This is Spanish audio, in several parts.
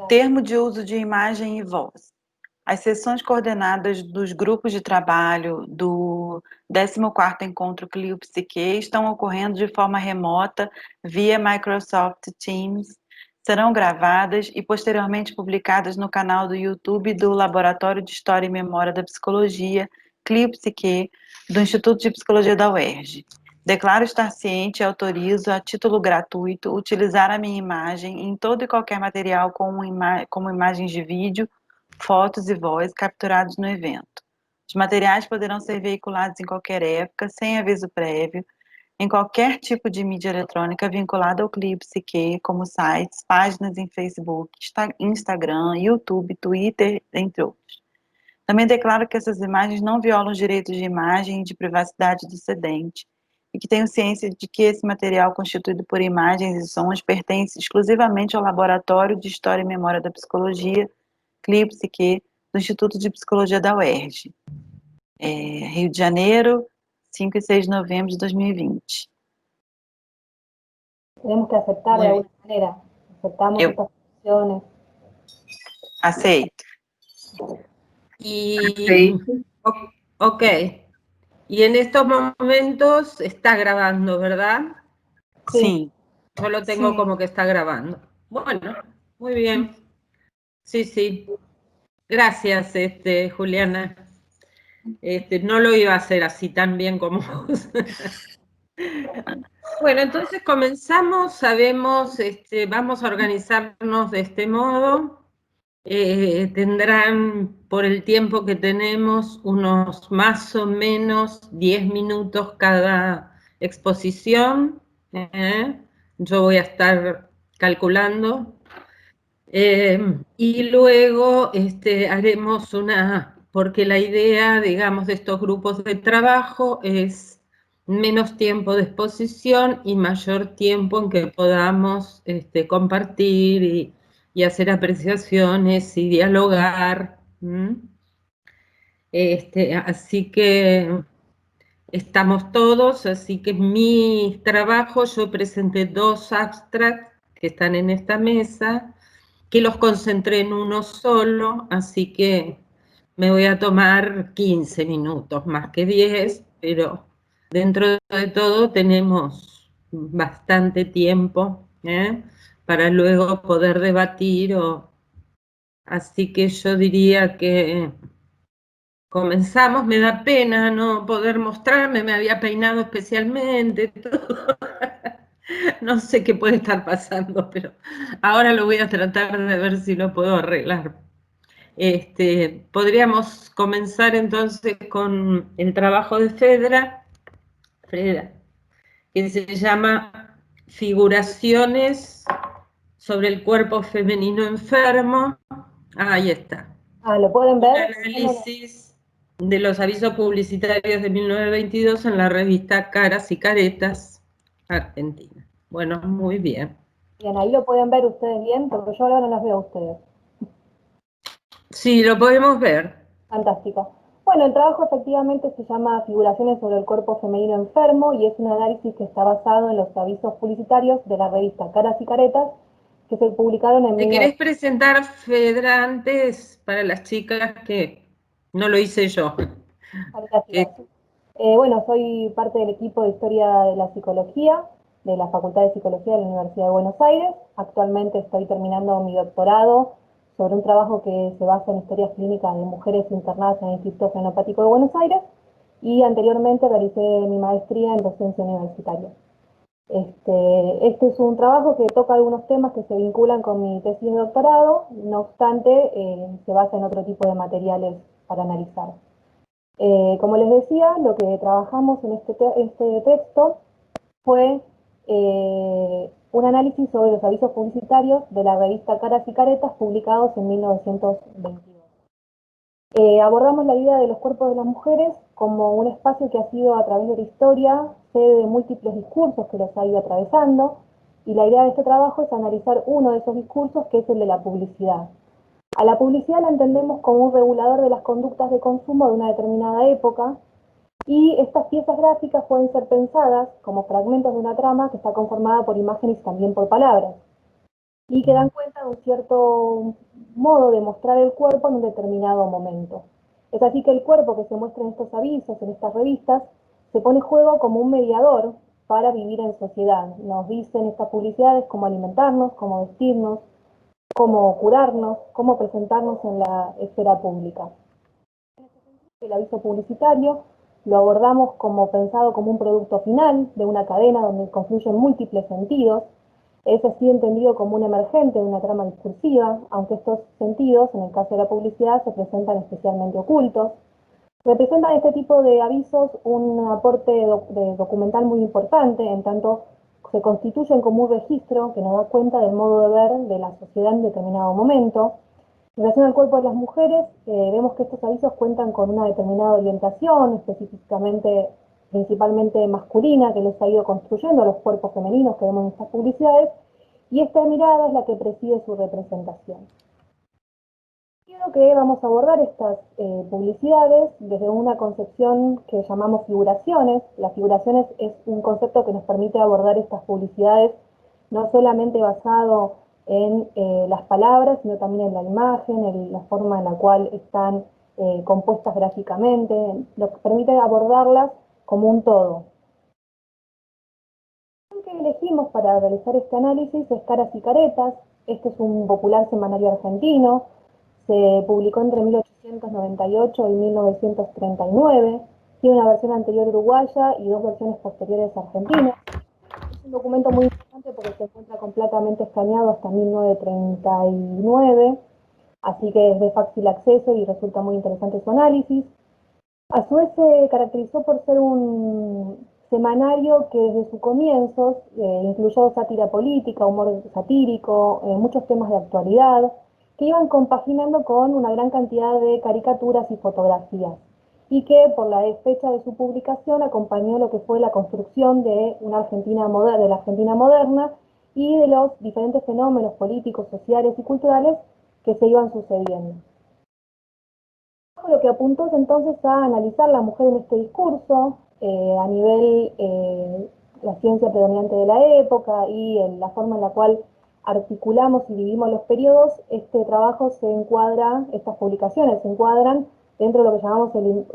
Termo de uso de imagem e voz. As sessões coordenadas dos grupos de trabalho do 14º Encontro Clio Psique estão ocorrendo de forma remota via Microsoft Teams, serão gravadas e posteriormente publicadas no canal do YouTube do Laboratório de História e Memória da Psicologia, Clio Psique, do Instituto de Psicologia da UERJ. Declaro estar ciente e autorizo, a título gratuito, utilizar a minha imagem em todo e qualquer material como imagens de vídeo, fotos e voz capturados no evento. Os materiais poderão ser veiculados em qualquer época, sem aviso prévio, em qualquer tipo de mídia eletrônica vinculada ao Clio Psique, como sites, páginas em Facebook, Instagram, YouTube, Twitter, entre outros. Também declaro que essas imagens não violam os direitos de imagem e de privacidade do cedente, e que tenho ciência de que esse material constituído por imagens e sons pertence exclusivamente ao Laboratório de História e Memória da Psicologia, Clio Psique, do Instituto de Psicologia da UERJ. Rio de Janeiro, 5 e 6 de novembro de 2020. Tenemos que aceptar de alguna manera. Aceptamos estas condiciones. Aceito. Ok. Y en estos momentos está grabando, ¿verdad? Sí. Yo lo tengo como que está grabando. Bueno, muy bien. Sí. Gracias, Juliana. No lo iba a hacer así tan bien como vos. Bueno, entonces comenzamos, sabemos, vamos a organizarnos de este modo. Tendrán, por el tiempo que tenemos, unos más o menos 10 minutos cada exposición. Yo voy a estar calculando. Y luego haremos porque la idea, digamos, de estos grupos de trabajo es menos tiempo de exposición y mayor tiempo en que podamos compartir y hacer apreciaciones y dialogar. Así que estamos todos, así que mi trabajo, yo presenté 2 abstracts que están en esta mesa, que los concentré en uno solo, así que me voy a tomar 15 minutos, más que 10, pero dentro de todo tenemos bastante tiempo para luego poder debatir. Así que yo diría que comenzamos. Me da pena no poder mostrarme, me había peinado especialmente, todo. No sé qué puede estar pasando, pero ahora lo voy a tratar de ver si lo puedo arreglar. Podríamos comenzar entonces con el trabajo de Freda, que se llama Figuraciones sobre el cuerpo femenino enfermo. Ahí está. ¿Lo pueden ver? Un análisis de los avisos publicitarios de 1922 en la revista Caras y Caretas, Argentina. Bueno, muy bien. Bien, ahí lo pueden ver ustedes bien, porque yo ahora no las veo a ustedes. Sí, lo podemos ver. Fantástico. Bueno, el trabajo efectivamente se llama Figuraciones sobre el cuerpo femenino enfermo y es un análisis que está basado en los avisos publicitarios de la revista Caras y Caretas que se publicaron en... ¿Te querés presentar, Fedra, antes para las chicas que no lo hice yo? Bueno, soy parte del equipo de Historia de la Psicología de la Facultad de Psicología de la Universidad de Buenos Aires. Actualmente estoy terminando mi doctorado sobre un trabajo que se basa en historias clínicas de mujeres internadas en el Instituto Fenopático de Buenos Aires y anteriormente realicé mi maestría en docencia universitaria. Este es un trabajo que toca algunos temas que se vinculan con mi tesis de doctorado, no obstante se basa en otro tipo de materiales para analizar. Como les decía, lo que trabajamos en este texto fue un análisis sobre los avisos publicitarios de la revista Caras y Caretas publicados en 1922. Abordamos la idea de los cuerpos de las mujeres como un espacio que ha sido a través de la historia sede de múltiples discursos que los ha ido atravesando, y la idea de este trabajo es analizar uno de esos discursos, que es el de la publicidad. A la publicidad la entendemos como un regulador de las conductas de consumo de una determinada época, y estas piezas gráficas pueden ser pensadas como fragmentos de una trama que está conformada por imágenes y también por palabras. y que dan cuenta de un cierto modo de mostrar el cuerpo en un determinado momento. Es así que el cuerpo que se muestra en estos avisos, en estas revistas, se pone en juego como un mediador para vivir en sociedad. Nos dicen estas publicidades cómo alimentarnos, cómo vestirnos, cómo curarnos, cómo presentarnos en la esfera pública. El aviso publicitario lo abordamos como pensado como un producto final de una cadena donde confluyen múltiples sentidos. Es así entendido como un emergente de una trama discursiva, aunque estos sentidos, en el caso de la publicidad, se presentan especialmente ocultos. Representan este tipo de avisos un aporte documental muy importante, en tanto se constituyen como un registro que nos da cuenta del modo de ver de la sociedad en determinado momento. En relación al cuerpo de las mujeres, vemos que estos avisos cuentan con una determinada orientación, específicamente, principalmente masculina, que los ha ido construyendo a los cuerpos femeninos que vemos en estas publicidades, y esta mirada es la que preside su representación. Creo que vamos a abordar estas publicidades desde una concepción que llamamos figuraciones. Las figuraciones es un concepto que nos permite abordar estas publicidades no solamente basado en las palabras, sino también en la imagen, en la forma en la cual están compuestas gráficamente, lo que permite abordarlas como un todo. El que elegimos para realizar este análisis es Caras y Caretas. Este es un popular semanario argentino. Se publicó entre 1898 y 1939. Tiene una versión anterior uruguaya y dos versiones posteriores argentinas. Es un documento muy importante porque se encuentra completamente escaneado hasta 1939, así que es de fácil acceso y resulta muy interesante su análisis. A su vez se caracterizó por ser un semanario que desde sus comienzos incluyó sátira política, humor satírico, muchos temas de actualidad, que iban compaginando con una gran cantidad de caricaturas y fotografías, y que por la fecha de su publicación acompañó lo que fue la construcción de una Argentina moderna, de la Argentina moderna y de los diferentes fenómenos políticos, sociales y culturales que se iban sucediendo. Lo que apuntó es entonces a analizar la mujer en este discurso a nivel la ciencia predominante de la época y la forma en la cual articulamos y dividimos los periodos. Este trabajo se encuadra, estas publicaciones se encuadran dentro de lo que llamamos el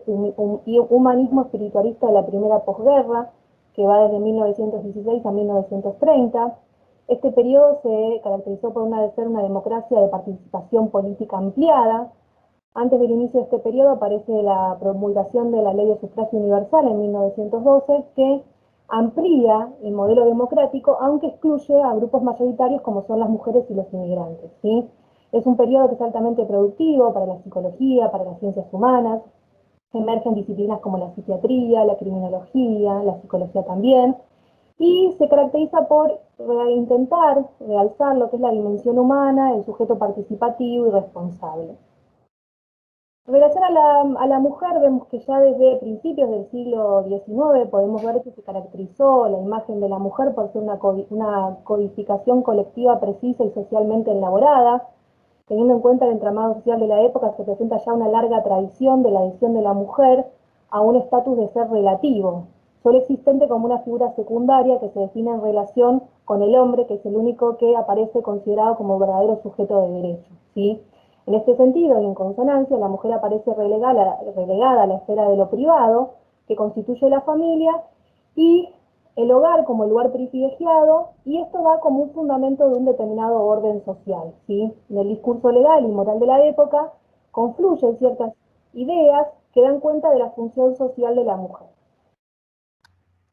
humanismo espiritualista de la primera posguerra, que va desde 1916 a 1930. Este periodo se caracterizó por ser una democracia de participación política ampliada. Antes del inicio de este periodo aparece la promulgación de la Ley de Sufragio Universal en 1912, que amplía el modelo democrático, aunque excluye a grupos mayoritarios como son las mujeres y los inmigrantes, ¿sí? Es un periodo que es altamente productivo para la psicología, para las ciencias humanas. Emergen disciplinas como la psiquiatría, la criminología, la psicología también, y se caracteriza por intentar realzar lo que es la dimensión humana, el sujeto participativo y responsable. En relación a la mujer, vemos que ya desde principios del siglo XIX podemos ver que se caracterizó la imagen de la mujer por ser una codificación colectiva precisa y socialmente elaborada. Teniendo en cuenta el entramado social de la época, se presenta ya una larga tradición de la adhesión de la mujer a un estatus de ser relativo, solo existente como una figura secundaria que se define en relación con el hombre, que es el único que aparece considerado como verdadero sujeto de derecho, ¿sí? En este sentido, y en consonancia, la mujer aparece relegada a la esfera de lo privado, que constituye la familia, y el hogar como el lugar privilegiado, y esto da como un fundamento de un determinado orden social, ¿sí? En el discurso legal y moral de la época confluyen ciertas ideas que dan cuenta de la función social de la mujer.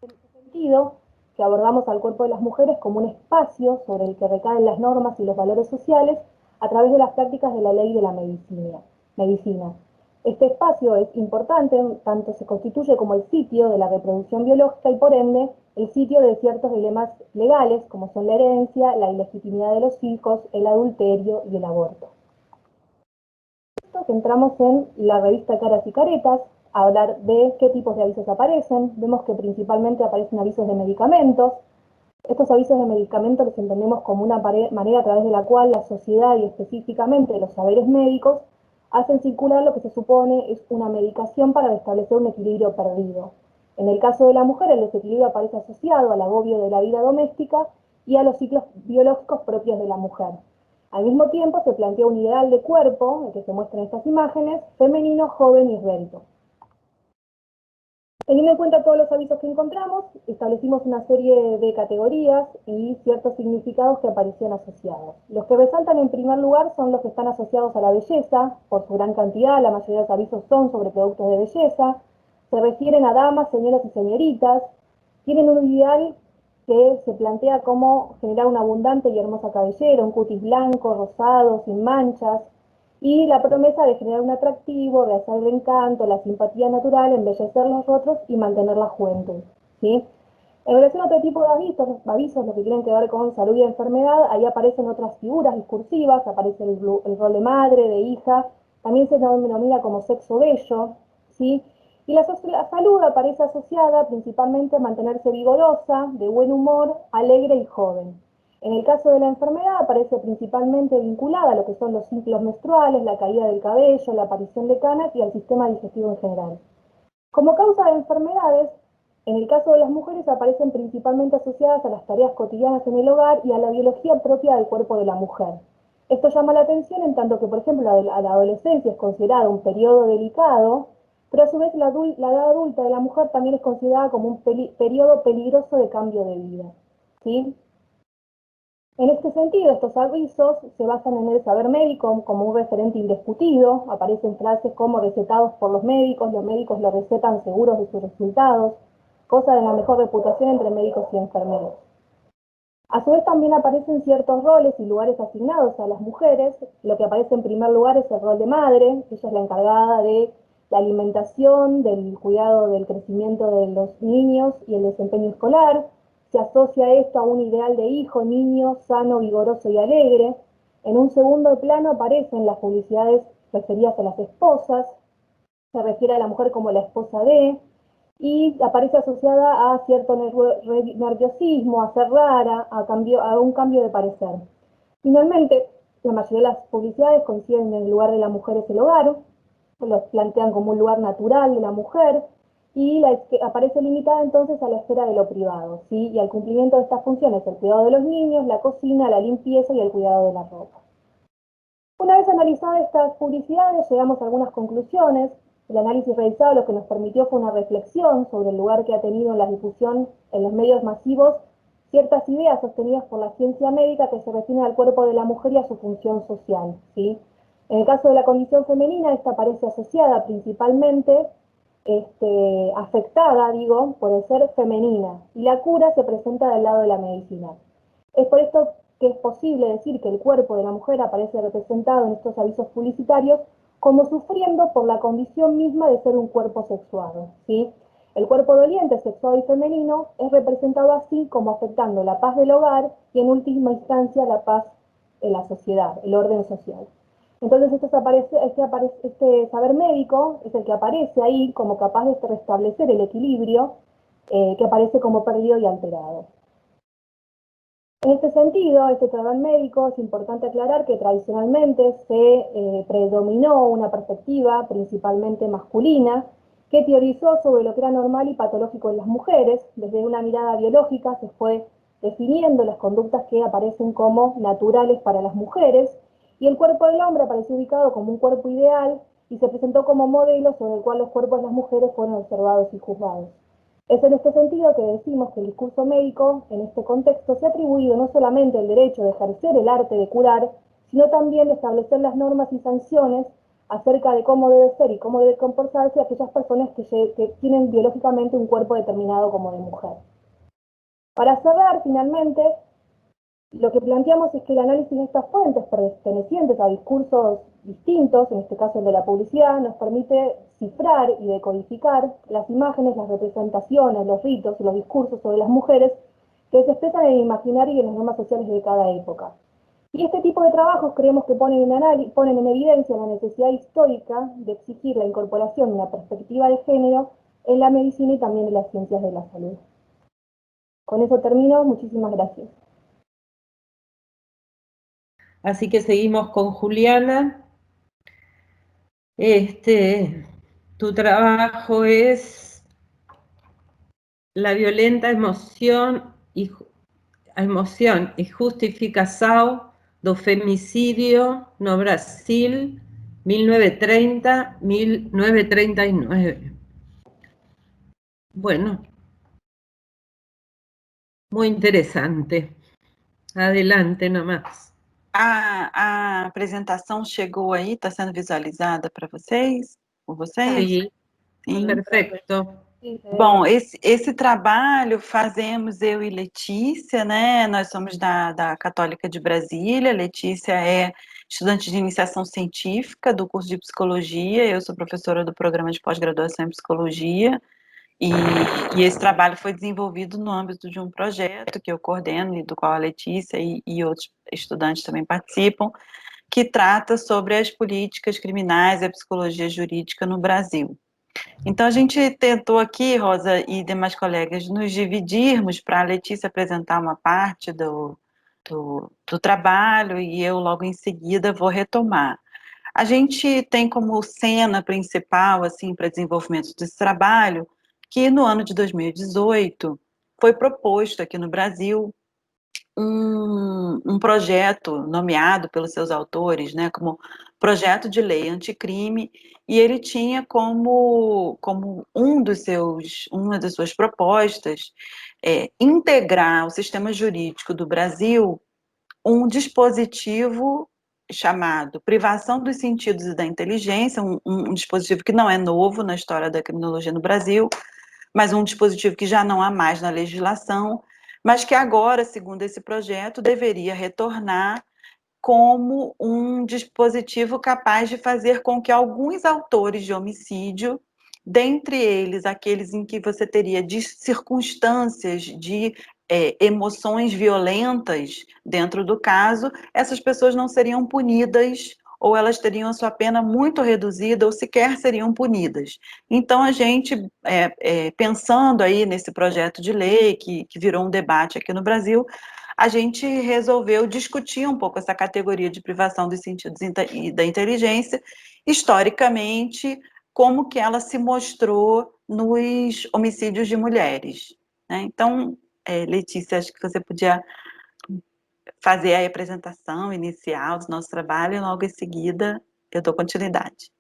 En ese sentido, que abordamos al cuerpo de las mujeres como un espacio sobre el que recaen las normas y los valores sociales a través de las prácticas de la ley de la medicina. Este espacio es importante, tanto se constituye como el sitio de la reproducción biológica y por ende el sitio de ciertos dilemas legales como son la herencia, la ilegitimidad de los hijos, el adulterio y el aborto. Que entramos en la revista Caras y Caretas, a hablar de qué tipos de avisos aparecen. Vemos que principalmente aparecen avisos de medicamentos. Estos avisos de medicamentos los entendemos como una manera a través de la cual la sociedad y específicamente los saberes médicos hacen circular lo que se supone es una medicación para restablecer un equilibrio perdido. En el caso de la mujer, el desequilibrio aparece asociado al agobio de la vida doméstica y a los ciclos biológicos propios de la mujer. Al mismo tiempo se plantea un ideal de cuerpo, el que se muestra en estas imágenes, femenino, joven y esbelto. Teniendo en cuenta todos los avisos que encontramos, establecimos una serie de categorías y ciertos significados que aparecían asociados. Los que resaltan en primer lugar son los que están asociados a la belleza, por su gran cantidad, la mayoría de los avisos son sobre productos de belleza, se refieren a damas, señoras y señoritas, tienen un ideal que se plantea como generar una abundante y hermosa cabellera, un cutis blanco, rosado, sin manchas, y la promesa de generar un atractivo, realzar el encanto, la simpatía natural, embellecer los rostros y mantener la juventud, ¿sí? En relación a otro tipo de avisos, lo que tienen que ver con salud y enfermedad, ahí aparecen otras figuras discursivas, aparece el rol de madre, de hija, también se denomina como sexo bello, ¿sí? Y la salud aparece asociada principalmente a mantenerse vigorosa, de buen humor, alegre y joven. En el caso de la enfermedad aparece principalmente vinculada a lo que son los ciclos menstruales, la caída del cabello, la aparición de canas y al sistema digestivo en general. Como causa de enfermedades, en el caso de las mujeres aparecen principalmente asociadas a las tareas cotidianas en el hogar y a la biología propia del cuerpo de la mujer. Esto llama la atención en tanto que, por ejemplo, la adolescencia es considerada un periodo delicado, pero a su vez la edad adulta de la mujer también es considerada como un periodo peligroso de cambio de vida, ¿sí? En este sentido, estos avisos se basan en el saber médico como un referente indiscutido, aparecen frases como recetados por los médicos lo recetan seguros de sus resultados, cosa de la mejor reputación entre médicos y enfermeros. A su vez también aparecen ciertos roles y lugares asignados a las mujeres. Lo que aparece en primer lugar es el rol de madre, ella es la encargada de la alimentación, del cuidado del crecimiento de los niños y el desempeño escolar. Se asocia esto a un ideal de hijo, niño, sano, vigoroso y alegre. En un segundo plano aparecen las publicidades referidas a las esposas, se refiere a la mujer como la esposa de, y aparece asociada a cierto nerviosismo, a ser rara, a un cambio de parecer. Finalmente, la mayoría de las publicidades coinciden en el lugar de la mujer es el hogar, los plantean como un lugar natural de la mujer, y aparece limitada entonces a la esfera de lo privado, ¿sí? Y al cumplimiento de estas funciones, el cuidado de los niños, la cocina, la limpieza y el cuidado de la ropa. Una vez analizadas estas publicidades, llegamos a algunas conclusiones. El análisis realizado lo que nos permitió fue una reflexión sobre el lugar que ha tenido en la difusión en los medios masivos ciertas ideas sostenidas por la ciencia médica que se refieren al cuerpo de la mujer y a su función social, ¿sí? En el caso de la condición femenina, esta aparece asociada principalmente, afectada, digo, por el ser femenina, y la cura se presenta del lado de la medicina. Es por esto que es posible decir que el cuerpo de la mujer aparece representado en estos avisos publicitarios como sufriendo por la condición misma de ser un cuerpo sexuado, ¿sí? El cuerpo doliente, sexuado y femenino es representado así como afectando la paz del hogar y en última instancia la paz en la sociedad, el orden social. Entonces este saber médico es el que aparece ahí como capaz de restablecer el equilibrio que aparece como perdido y alterado. En este sentido, este saber médico es importante aclarar que tradicionalmente se predominó una perspectiva principalmente masculina que teorizó sobre lo que era normal y patológico en las mujeres. Desde una mirada biológica se fue definiendo las conductas que aparecen como naturales para las mujeres y el cuerpo del hombre apareció ubicado como un cuerpo ideal y se presentó como modelo sobre el cual los cuerpos de las mujeres fueron observados y juzgados. Es en este sentido que decimos que el discurso médico, en este contexto, se ha atribuido no solamente el derecho de ejercer el arte de curar, sino también de establecer las normas y sanciones acerca de cómo debe ser y cómo debe comportarse aquellas personas que tienen biológicamente un cuerpo determinado como de mujer. Para cerrar, finalmente, lo que planteamos es que el análisis de estas fuentes pertenecientes a discursos distintos, en este caso el de la publicidad, nos permite cifrar y decodificar las imágenes, las representaciones, los ritos y los discursos sobre las mujeres que se expresan en el imaginario y en las normas sociales de cada época. Y este tipo de trabajos creemos que ponen en evidencia la necesidad histórica de exigir la incorporación de una perspectiva de género en la medicina y también en las ciencias de la salud. Con eso termino, muchísimas gracias. Así que seguimos con Juliana. Tu trabajo es la violenta emoción y a emoção e justificação do femicídio no Brasil 1930-1939. Bueno, muy interesante. Adelante nomás. A apresentação chegou aí, está sendo visualizada para vocês? Por vocês? Sí, Sim. perfecto. Bom, esse trabalho fazemos eu e Letícia, né? Nós somos da Católica de Brasília. Letícia é estudante de iniciação científica do curso de psicologia. Eu sou professora do programa de pós-graduação em psicologia. E esse trabalho foi desenvolvido no âmbito de um projeto que eu coordeno e do qual a Letícia e outros estudantes também participam, que trata sobre as políticas criminais e a psicologia jurídica no Brasil. Então, a gente tentou aqui, Rosa e demais colegas, nos dividirmos para a Letícia apresentar uma parte do trabalho e eu, logo em seguida, vou retomar. A gente tem como cena principal, assim, para desenvolvimento desse trabalho, que no ano de 2018 foi proposto aqui no Brasil um projeto nomeado pelos seus autores, né, como Projeto de Lei Anticrime, e ele tinha como uma das suas propostas integrar o sistema jurídico do Brasil um dispositivo chamado privação dos sentidos e da inteligência, um dispositivo que não é novo na história da criminologia no Brasil, mas um dispositivo que já não há mais na legislação, mas que agora, segundo esse projeto, deveria retornar como um dispositivo capaz de fazer com que alguns autores de homicídio, dentre eles aqueles em que você teria circunstâncias de emoções violentas dentro do caso, essas pessoas não seriam punidas ou elas teriam a sua pena muito reduzida ou sequer seriam punidas. Então, a gente, pensando aí nesse projeto de lei que virou um debate aqui no Brasil, a gente resolveu discutir um pouco essa categoria de privação dos sentidos e da inteligência, historicamente, como que ela se mostrou nos homicídios de mulheres, né? Então, Letícia, acho que você podia fazer a apresentação inicial do nosso trabalho e logo em seguida eu dou continuidade.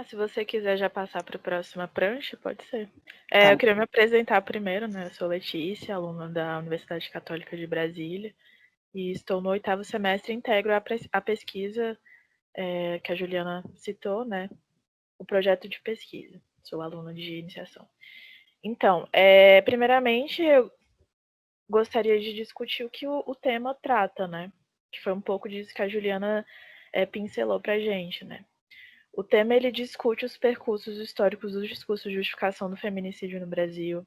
Se você quiser já passar para a próxima prancha, pode ser. Tá. Eu queria me apresentar primeiro, né? Eu sou Letícia, aluna da Universidade Católica de Brasília, e estou no 8º semestre e integro a pesquisa que a Juliana citou, né? O projeto de pesquisa. Sou aluna de iniciação. Então, primeiramente, eu gostaria de discutir o que o tema trata, né? Que foi um pouco disso que a Juliana pincelou para a gente, né? O tema ele discute os percursos históricos dos discursos de justificação do feminicídio no Brasil,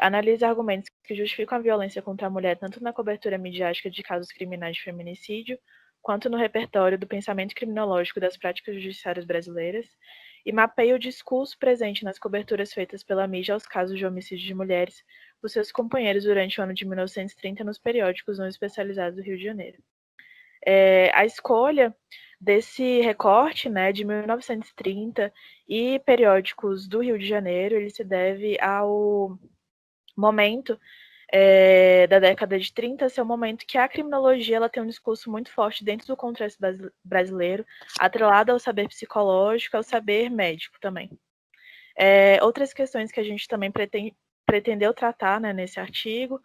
analisa argumentos que justificam a violência contra a mulher tanto na cobertura midiática de casos criminais de feminicídio, quanto no repertório do pensamento criminológico das práticas judiciárias brasileiras, e mapeia o discurso presente nas coberturas feitas pela mídia aos casos de homicídio de mulheres por seus companheiros durante o ano de 1930 nos periódicos não especializados do Rio de Janeiro. A escolha desse recorte, né, de 1930 e periódicos do Rio de Janeiro, ele se deve ao momento da década de 30 ser o momento que a criminologia ela tem um discurso muito forte dentro do contexto brasileiro, atrelado ao saber psicológico, ao saber médico também. Outras questões que a gente também pretendeu tratar, né, nesse artigo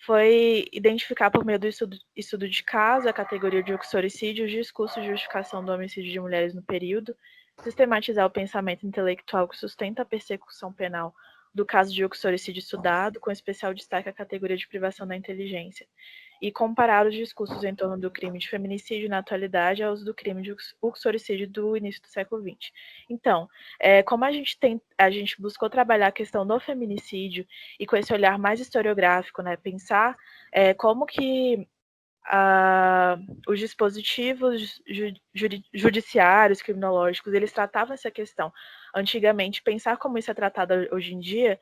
foi identificar por meio do estudo de caso a categoria de uxoricídio, os discursos de justificação do homicídio de mulheres no período, sistematizar o pensamento intelectual que sustenta a persecução penal do caso de uxoricídio estudado, com especial destaque à categoria de privação da inteligência, e comparar os discursos em torno do crime de feminicídio na atualidade aos do crime de uxoricídio do início do século XX. Então, como a gente buscou trabalhar a questão do feminicídio e com esse olhar mais historiográfico, né, pensar como que os dispositivos judiciários, criminológicos, eles tratavam essa questão. Antigamente, pensar como isso é tratado hoje em dia,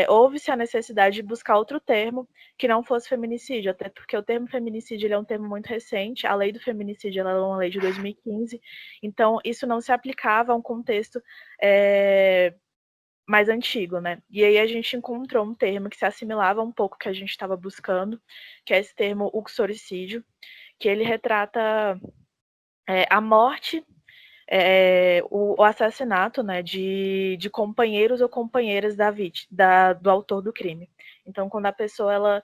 houve-se a necessidade de buscar outro termo que não fosse feminicídio, até porque o termo feminicídio ele é um termo muito recente, a lei do feminicídio ela é uma lei de 2015, então isso não se aplicava a um contexto mais antigo, né? E aí a gente encontrou um termo que se assimilava um pouco que a gente estava buscando, que é esse termo uxoricídio, que ele retrata a morte, o assassinato, né, de companheiros ou companheiras do autor do crime. Então, quando a pessoa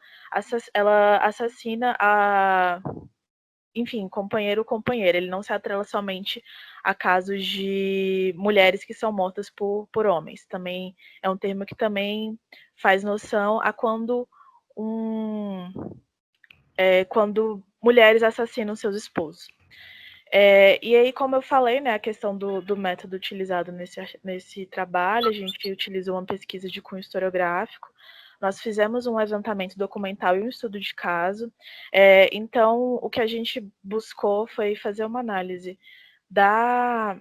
ela assassina enfim, companheiro ou companheira, ele não se atrela somente a casos de mulheres que são mortas por homens. Também é um termo que também faz noção a quando mulheres assassinam seus esposos. E aí, como eu falei, né, a questão do método utilizado nesse trabalho, a gente utilizou uma pesquisa de cunho historiográfico, nós fizemos um levantamento documental e um estudo de caso. Então, o que a gente buscou foi fazer uma análise da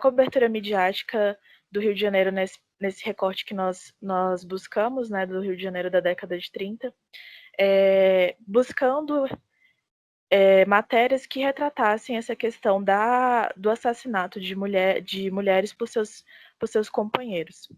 cobertura midiática do Rio de Janeiro nesse recorte que nós buscamos, né, do Rio de Janeiro da década de 30, buscando matérias que retratassem essa questão do assassinato de mulheres por seus companheiros.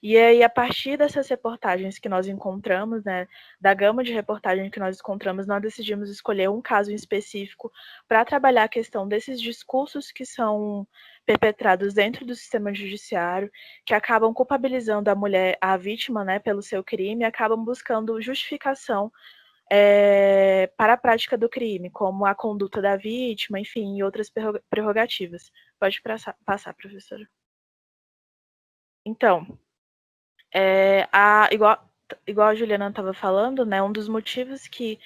E aí, a partir dessas reportagens que nós encontramos, né, da gama de reportagens que nós encontramos, nós decidimos escolher um caso em específico para trabalhar a questão desses discursos que são perpetrados dentro do sistema judiciário, que acabam culpabilizando a vítima, né, pelo seu crime, e acabam buscando justificação para a prática do crime, como a conduta da vítima, enfim, e outras prerrogativas. Pode passar, professora. Então, igual a Juliana estava falando, né, um dos motivos que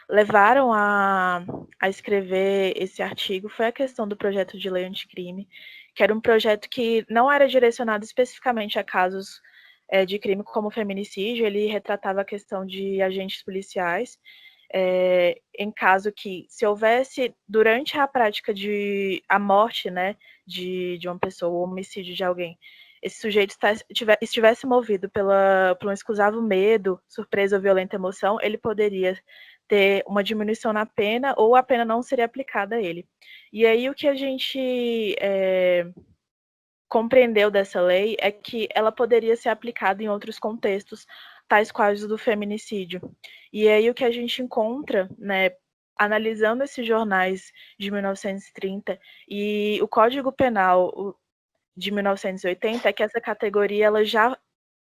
levaram a escrever esse artigo foi a questão do projeto de lei anticrime, que era um projeto que não era direcionado especificamente a casos de crime como feminicídio, ele retratava a questão de agentes policiais, em caso que, se houvesse, durante a prática a morte, né, de uma pessoa, o homicídio de alguém, esse sujeito estivesse movido por um excusável medo, surpresa ou violenta emoção, ele poderia ter uma diminuição na pena ou a pena não seria aplicada a ele. E aí o que a gente compreendeu dessa lei é que ela poderia ser aplicada em outros contextos, tais quais o do feminicídio. E aí o que a gente encontra, né, analisando esses jornais de 1930 e o Código Penal de 1980, é que essa categoria ela já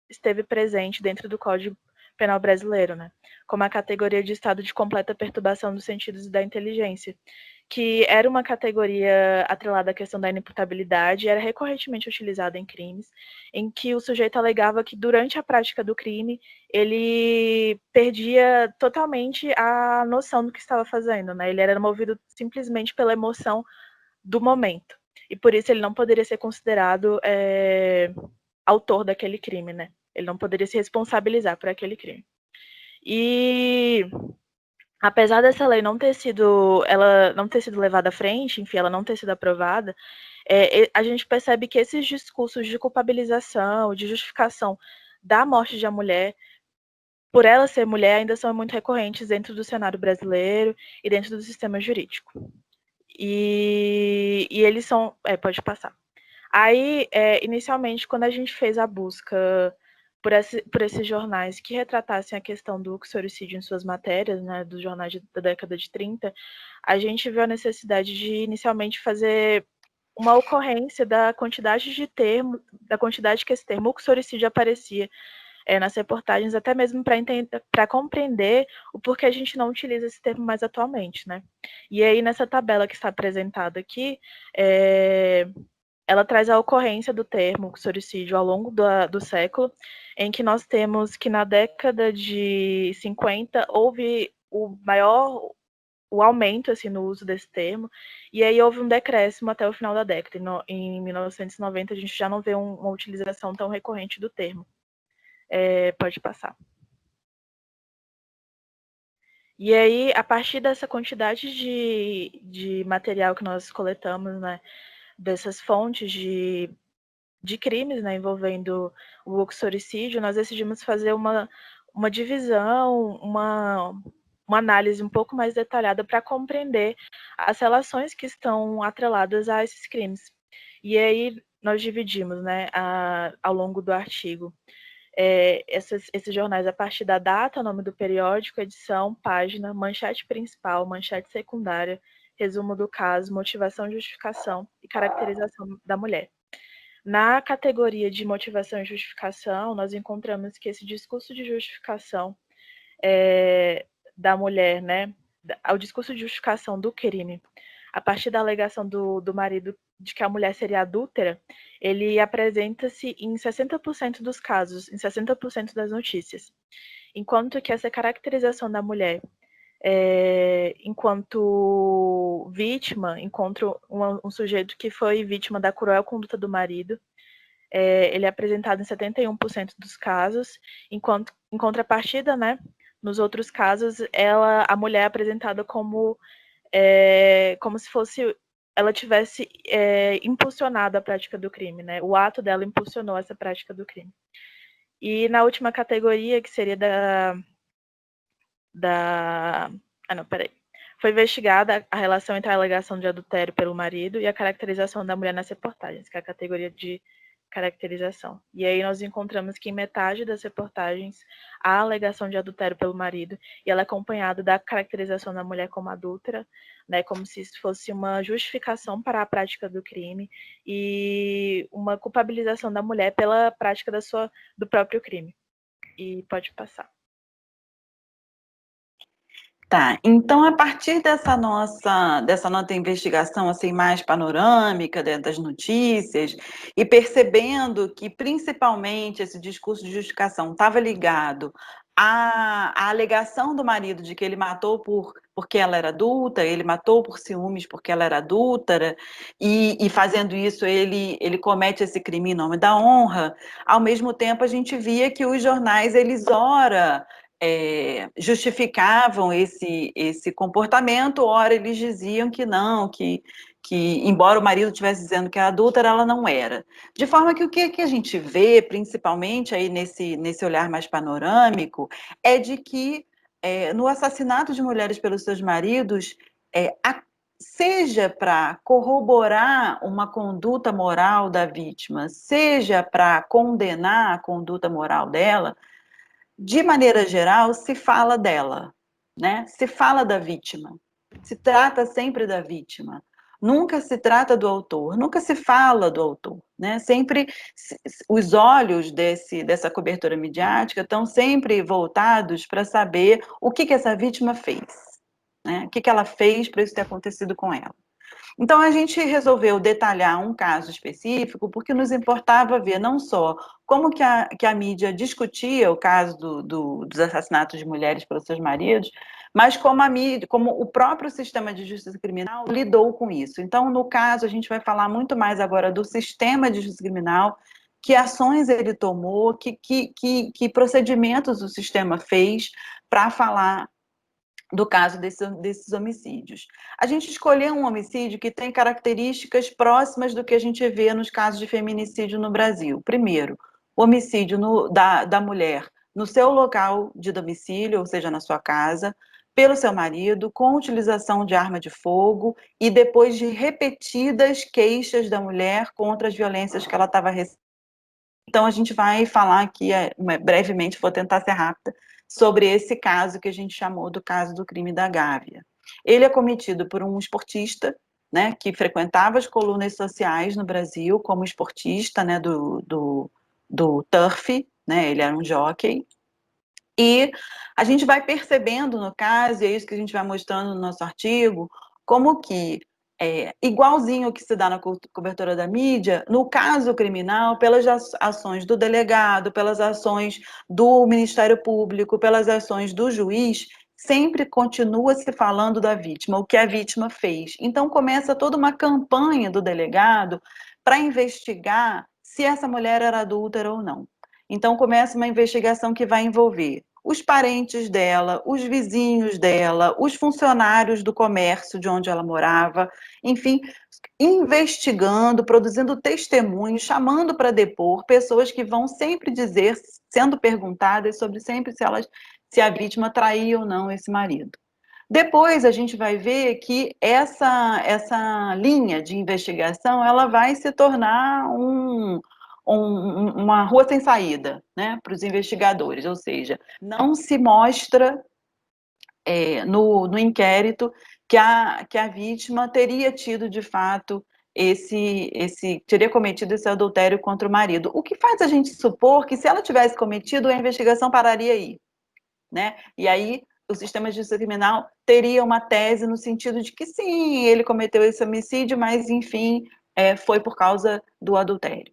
esteve presente dentro do Código Penal brasileiro, né? Como a categoria de estado de completa perturbação dos sentidos e da inteligência, que era uma categoria atrelada à questão da inimputabilidade e era recorrentemente utilizada em crimes, em que o sujeito alegava que durante a prática do crime ele perdia totalmente a noção do que estava fazendo, né? Ele era movido simplesmente pela emoção do momento. E por isso ele não poderia ser considerado autor daquele crime, né? Ele não poderia se responsabilizar por aquele crime. E apesar dessa lei não ter sido levada à frente, enfim, ela não ter sido aprovada, a gente percebe que esses discursos de culpabilização, de justificação da morte de uma mulher, por ela ser mulher, ainda são muito recorrentes dentro do cenário brasileiro e dentro do sistema jurídico. E eles são... pode passar. Aí, inicialmente, quando a gente fez a busca por esses jornais que retratassem a questão do uxoricídio em suas matérias, né, dos jornais da década de 30, a gente viu a necessidade de, inicialmente, fazer uma ocorrência da quantidade que esse termo uxoricídio aparecia nas reportagens, até mesmo para compreender o porquê a gente não utiliza esse termo mais atualmente, né? E aí, nessa tabela que está apresentada aqui, ela traz a ocorrência do termo uxoricídio ao longo do século, em que nós temos que na década de 50 houve o aumento assim, no uso desse termo, e aí houve um decréscimo até o final da década. Em 1990 a gente já não vê uma utilização tão recorrente do termo. Pode passar. E aí, a partir dessa quantidade de material que nós coletamos, né, dessas fontes de crimes, né, envolvendo o uxoricídio, nós decidimos fazer uma divisão, uma análise um pouco mais detalhada para compreender as relações que estão atreladas a esses crimes. E aí, nós dividimos, né, ao longo do artigo, esses jornais a partir da data, nome do periódico, edição, página, manchete principal, manchete secundária, resumo do caso, motivação, justificação e caracterização da mulher. Na categoria de motivação e justificação, nós encontramos que esse discurso de justificação da mulher, né, o discurso de justificação do crime, a partir da alegação do marido de que a mulher seria adúltera, ele apresenta-se em 60% dos casos, em 60% das notícias. Enquanto que essa caracterização da mulher enquanto vítima, enquanto um sujeito que foi vítima da cruel conduta do marido, ele é apresentado em 71% dos casos, enquanto, em contrapartida, né, nos outros casos, a mulher é apresentada como se fosse ela tivesse impulsionado a prática do crime, né? O ato dela impulsionou essa prática do crime. E na última categoria, que seria foi investigada a relação entre a alegação de adultério pelo marido e a caracterização da mulher nas reportagens, que é a categoria de caracterização. E aí nós encontramos que em metade das reportagens há a alegação de adultério pelo marido e ela é acompanhada da caracterização da mulher como adúltera, né, como se isso fosse uma justificação para a prática do crime e uma culpabilização da mulher pela prática do próprio crime. E pode passar. Tá, então a partir dessa nossa investigação assim mais panorâmica dentro das notícias e percebendo que principalmente esse discurso de justificação estava ligado à alegação do marido de que ele matou porque ela era adulta, ele matou por ciúmes porque ela era adúltera e fazendo isso ele comete esse crime em nome da honra, ao mesmo tempo a gente via que os jornais eles ora justificavam esse comportamento, ora eles diziam que não, que embora o marido estivesse dizendo que era adúltera, ela não era. De forma que o que a gente vê, principalmente aí nesse olhar mais panorâmico, é de que no assassinato de mulheres pelos seus maridos, seja para corroborar uma conduta moral da vítima, seja para condenar a conduta moral dela, de maneira geral, se fala dela, né? Se fala da vítima, se trata sempre da vítima. Nunca se trata do autor, nunca se fala do autor, né? Sempre os olhos dessa cobertura midiática estão sempre voltados para saber o que essa vítima fez, né? O que ela fez para isso ter acontecido com ela. Então, a gente resolveu detalhar um caso específico, porque nos importava ver não só como que a mídia discutia o caso dos assassinatos de mulheres pelos seus maridos, mas como o próprio sistema de justiça criminal lidou com isso. Então, no caso, a gente vai falar muito mais agora do sistema de justiça criminal, que ações ele tomou, que procedimentos o sistema fez para falar do caso desses homicídios. A gente escolheu um homicídio que tem características próximas do que a gente vê nos casos de feminicídio no Brasil. Primeiro, o homicídio da mulher no seu local de domicílio, ou seja, na sua casa, pelo seu marido, com utilização de arma de fogo e depois de repetidas queixas da mulher contra as violências que ela estava recebendo. Então, a gente vai falar aqui, brevemente, vou tentar ser rápida, sobre esse caso que a gente chamou do caso do crime da Gávea. Ele é cometido por um esportista, né, que frequentava as colunas sociais no Brasil como esportista, né, do turf, né, ele era um jockey, e a gente vai percebendo no caso, e é isso que a gente vai mostrando no nosso artigo, como que igualzinho o que se dá na cobertura da mídia, no caso criminal, pelas ações do delegado, pelas ações do Ministério Público, pelas ações do juiz, sempre continua se falando da vítima, o que a vítima fez. Então começa toda uma campanha do delegado para investigar se essa mulher era adúltera ou não. Então começa uma investigação que vai envolver os parentes dela, os vizinhos dela, os funcionários do comércio de onde ela morava, enfim, investigando, produzindo testemunhos, chamando para depor pessoas que vão sempre dizer, sendo perguntadas sobre sempre se a vítima traía ou não esse marido. Depois a gente vai ver que essa linha de investigação ela vai se tornar uma rua sem saída, né, para os investigadores, ou seja, não se mostra no inquérito que a vítima teria tido de fato teria cometido esse adultério contra o marido. O que faz a gente supor que se ela tivesse cometido, a investigação pararia aí, né? E aí o sistema de justiça criminal teria uma tese no sentido de que sim, ele cometeu esse homicídio, mas enfim, foi por causa do adultério.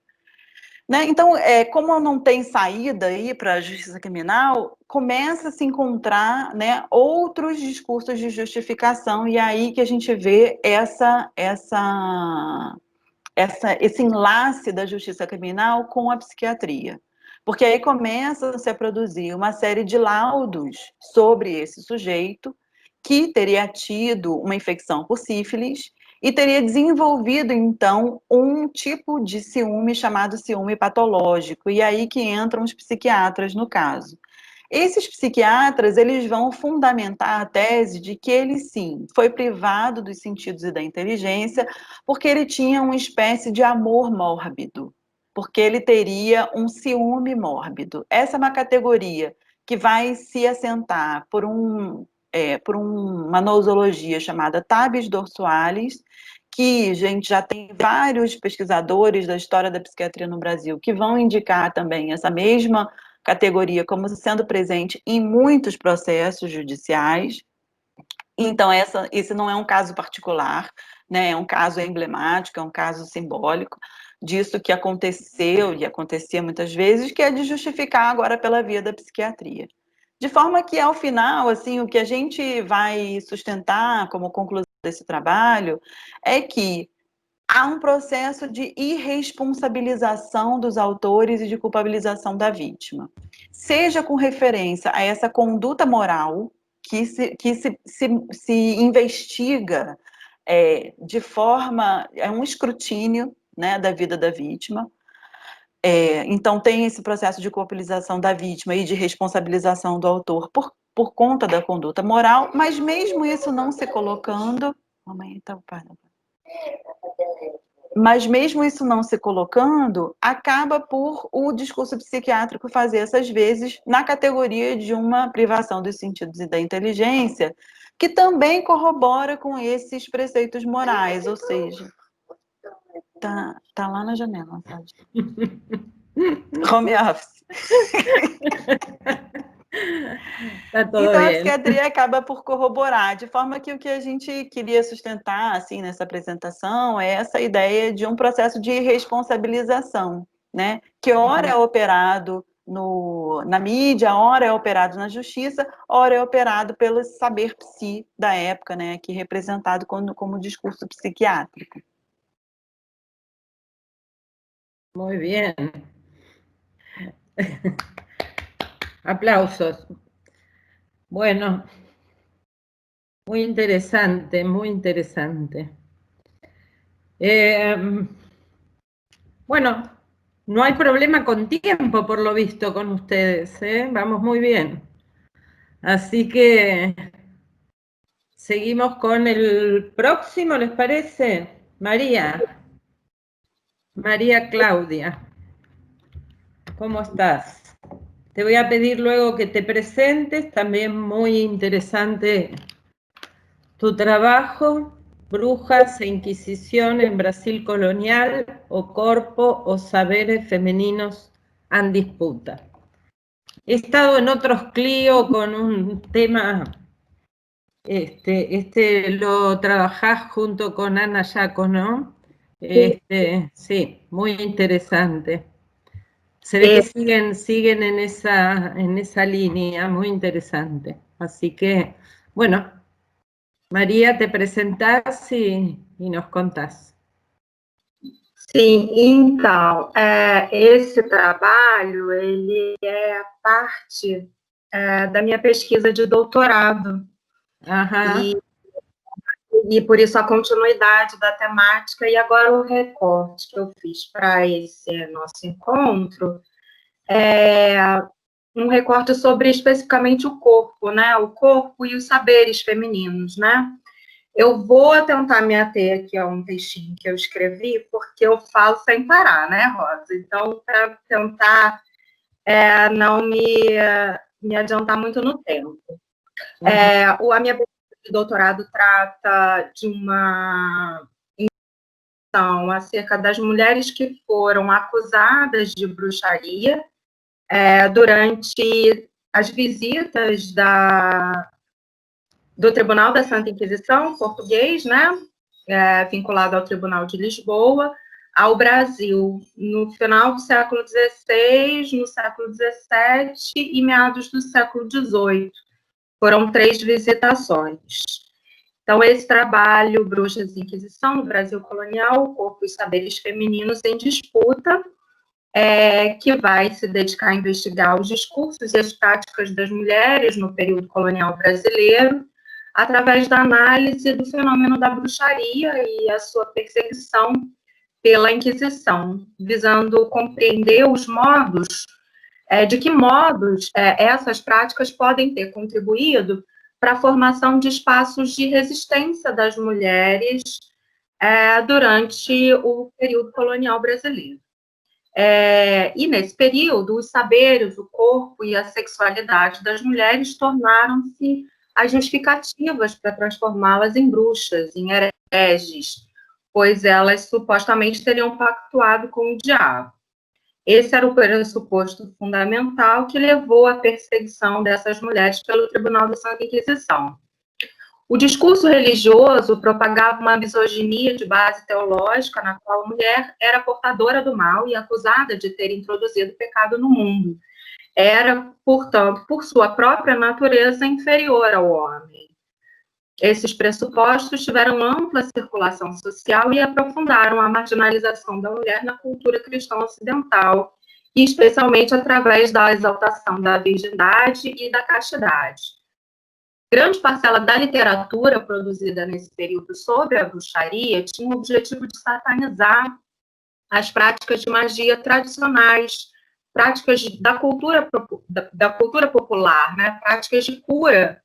Né? Então, como não tem saída aí para a justiça criminal, começa a se encontrar, né, outros discursos de justificação, e é aí que a gente vê esse enlace da justiça criminal com a psiquiatria. Porque aí começa a se produzir uma série de laudos sobre esse sujeito que teria tido uma infecção por sífilis e teria desenvolvido, então, um tipo de ciúme chamado ciúme patológico. E aí que entram os psiquiatras no caso. Esses psiquiatras, eles vão fundamentar a tese de que ele, sim, foi privado dos sentidos e da inteligência porque ele tinha uma espécie de amor mórbido, porque ele teria um ciúme mórbido. Essa é uma categoria que vai se assentar por uma nosologia chamada tabes dorsualis, que, gente, já tem vários pesquisadores da história da psiquiatria no Brasil que vão indicar também essa mesma categoria como sendo presente em muitos processos judiciais. Então, esse não é um caso particular, né? É um caso emblemático, é um caso simbólico disso que aconteceu e acontecia muitas vezes, que é de justificar agora pela via da psiquiatria. De forma que, ao final, assim, o que a gente vai sustentar como conclusão desse trabalho é que há um processo de irresponsabilização dos autores e de culpabilização da vítima, seja com referência a essa conduta moral que se investiga de forma, um escrutínio, né, da vida da vítima. Então tem esse processo de culpabilização da vítima e de responsabilização do autor por conta da conduta moral, mas mesmo isso não se colocando... Mamãe, então, perdão. Mas mesmo isso não se colocando, acaba por o discurso psiquiátrico fazer essas vezes na categoria de uma privação dos sentidos e da inteligência, que também corrobora com esses preceitos morais, ou seja, tá lá na janela, sabe? Home office. Está todo Então, a bien. psiquiatria acaba por corroborar, de forma que o que a gente queria sustentar, assim, nessa apresentação, é essa ideia de um processo de responsabilização, né? Que ora é operado na mídia, ora é operado na justiça, ora é operado pelo saber psi da época, né? Aqui representado como discurso psiquiátrico. Muy bien. Aplausos. Bueno, muy interesante, muy interesante. Bueno, no hay problema con tiempo, por lo visto, con ustedes, ¿eh? Vamos muy bien. Así que seguimos con el próximo, ¿les parece? María Claudia, ¿cómo estás? Te voy a pedir luego que te presentes, también muy interesante tu trabajo, Brujas e Inquisición en Brasil colonial, o Corpo o Saberes Femeninos en Disputa. He estado en otros Clio con un tema, lo trabajás junto con Ana Yaco, ¿no? Sí, muy interesante. Se ve que siguen en esa línea, muy interesante. Así que, bueno, María, te presentás e nos contás. Sim, então, esse trabalho, ele é parte da minha pesquisa de doutorado. E por isso a continuidade da temática, e agora o recorte que eu fiz para esse nosso encontro um recorte sobre especificamente o corpo, né? O corpo e os saberes femininos, né? Eu vou tentar me ater aqui a um textinho que eu escrevi, porque eu falo sem parar, né, Rosa? Então, para tentar não me adiantar muito no tempo. A minha pesquisa de doutorado trata de uma informação acerca das mulheres que foram acusadas de bruxaria durante as visitas do Tribunal da Santa Inquisição português, né, vinculado ao Tribunal de Lisboa, ao Brasil, no final do século XVI, no século XVII e meados do século XVIII. Foram 3 visitações. Então, esse trabalho, Bruxas e Inquisição, no Brasil colonial, o corpo e os saberes femininos em disputa, que vai se dedicar a investigar os discursos e as práticas das mulheres no período colonial brasileiro, através da análise do fenômeno da bruxaria e a sua perseguição pela Inquisição, visando compreender os modos, de que modos essas práticas podem ter contribuído para a formação de espaços de resistência das mulheres durante o período colonial brasileiro. E nesse período, os saberes, o corpo e a sexualidade das mulheres tornaram-se as justificativas para transformá-las em bruxas, em hereges, pois elas supostamente teriam pactuado com o diabo. Esse era o pressuposto fundamental que levou à perseguição dessas mulheres pelo Tribunal da Santa Inquisição. O discurso religioso propagava uma misoginia de base teológica, na qual a mulher era portadora do mal e acusada de ter introduzido o pecado no mundo. Era, portanto, por sua própria natureza, inferior ao homem. Esses pressupostos tiveram ampla circulação social e aprofundaram a marginalização da mulher na cultura cristã ocidental, e especialmente através da exaltação da virgindade e da castidade. Grande parcela da literatura produzida nesse período sobre a bruxaria tinha o objetivo de satanizar as práticas de magia tradicionais, práticas da cultura popular, né? Práticas de cura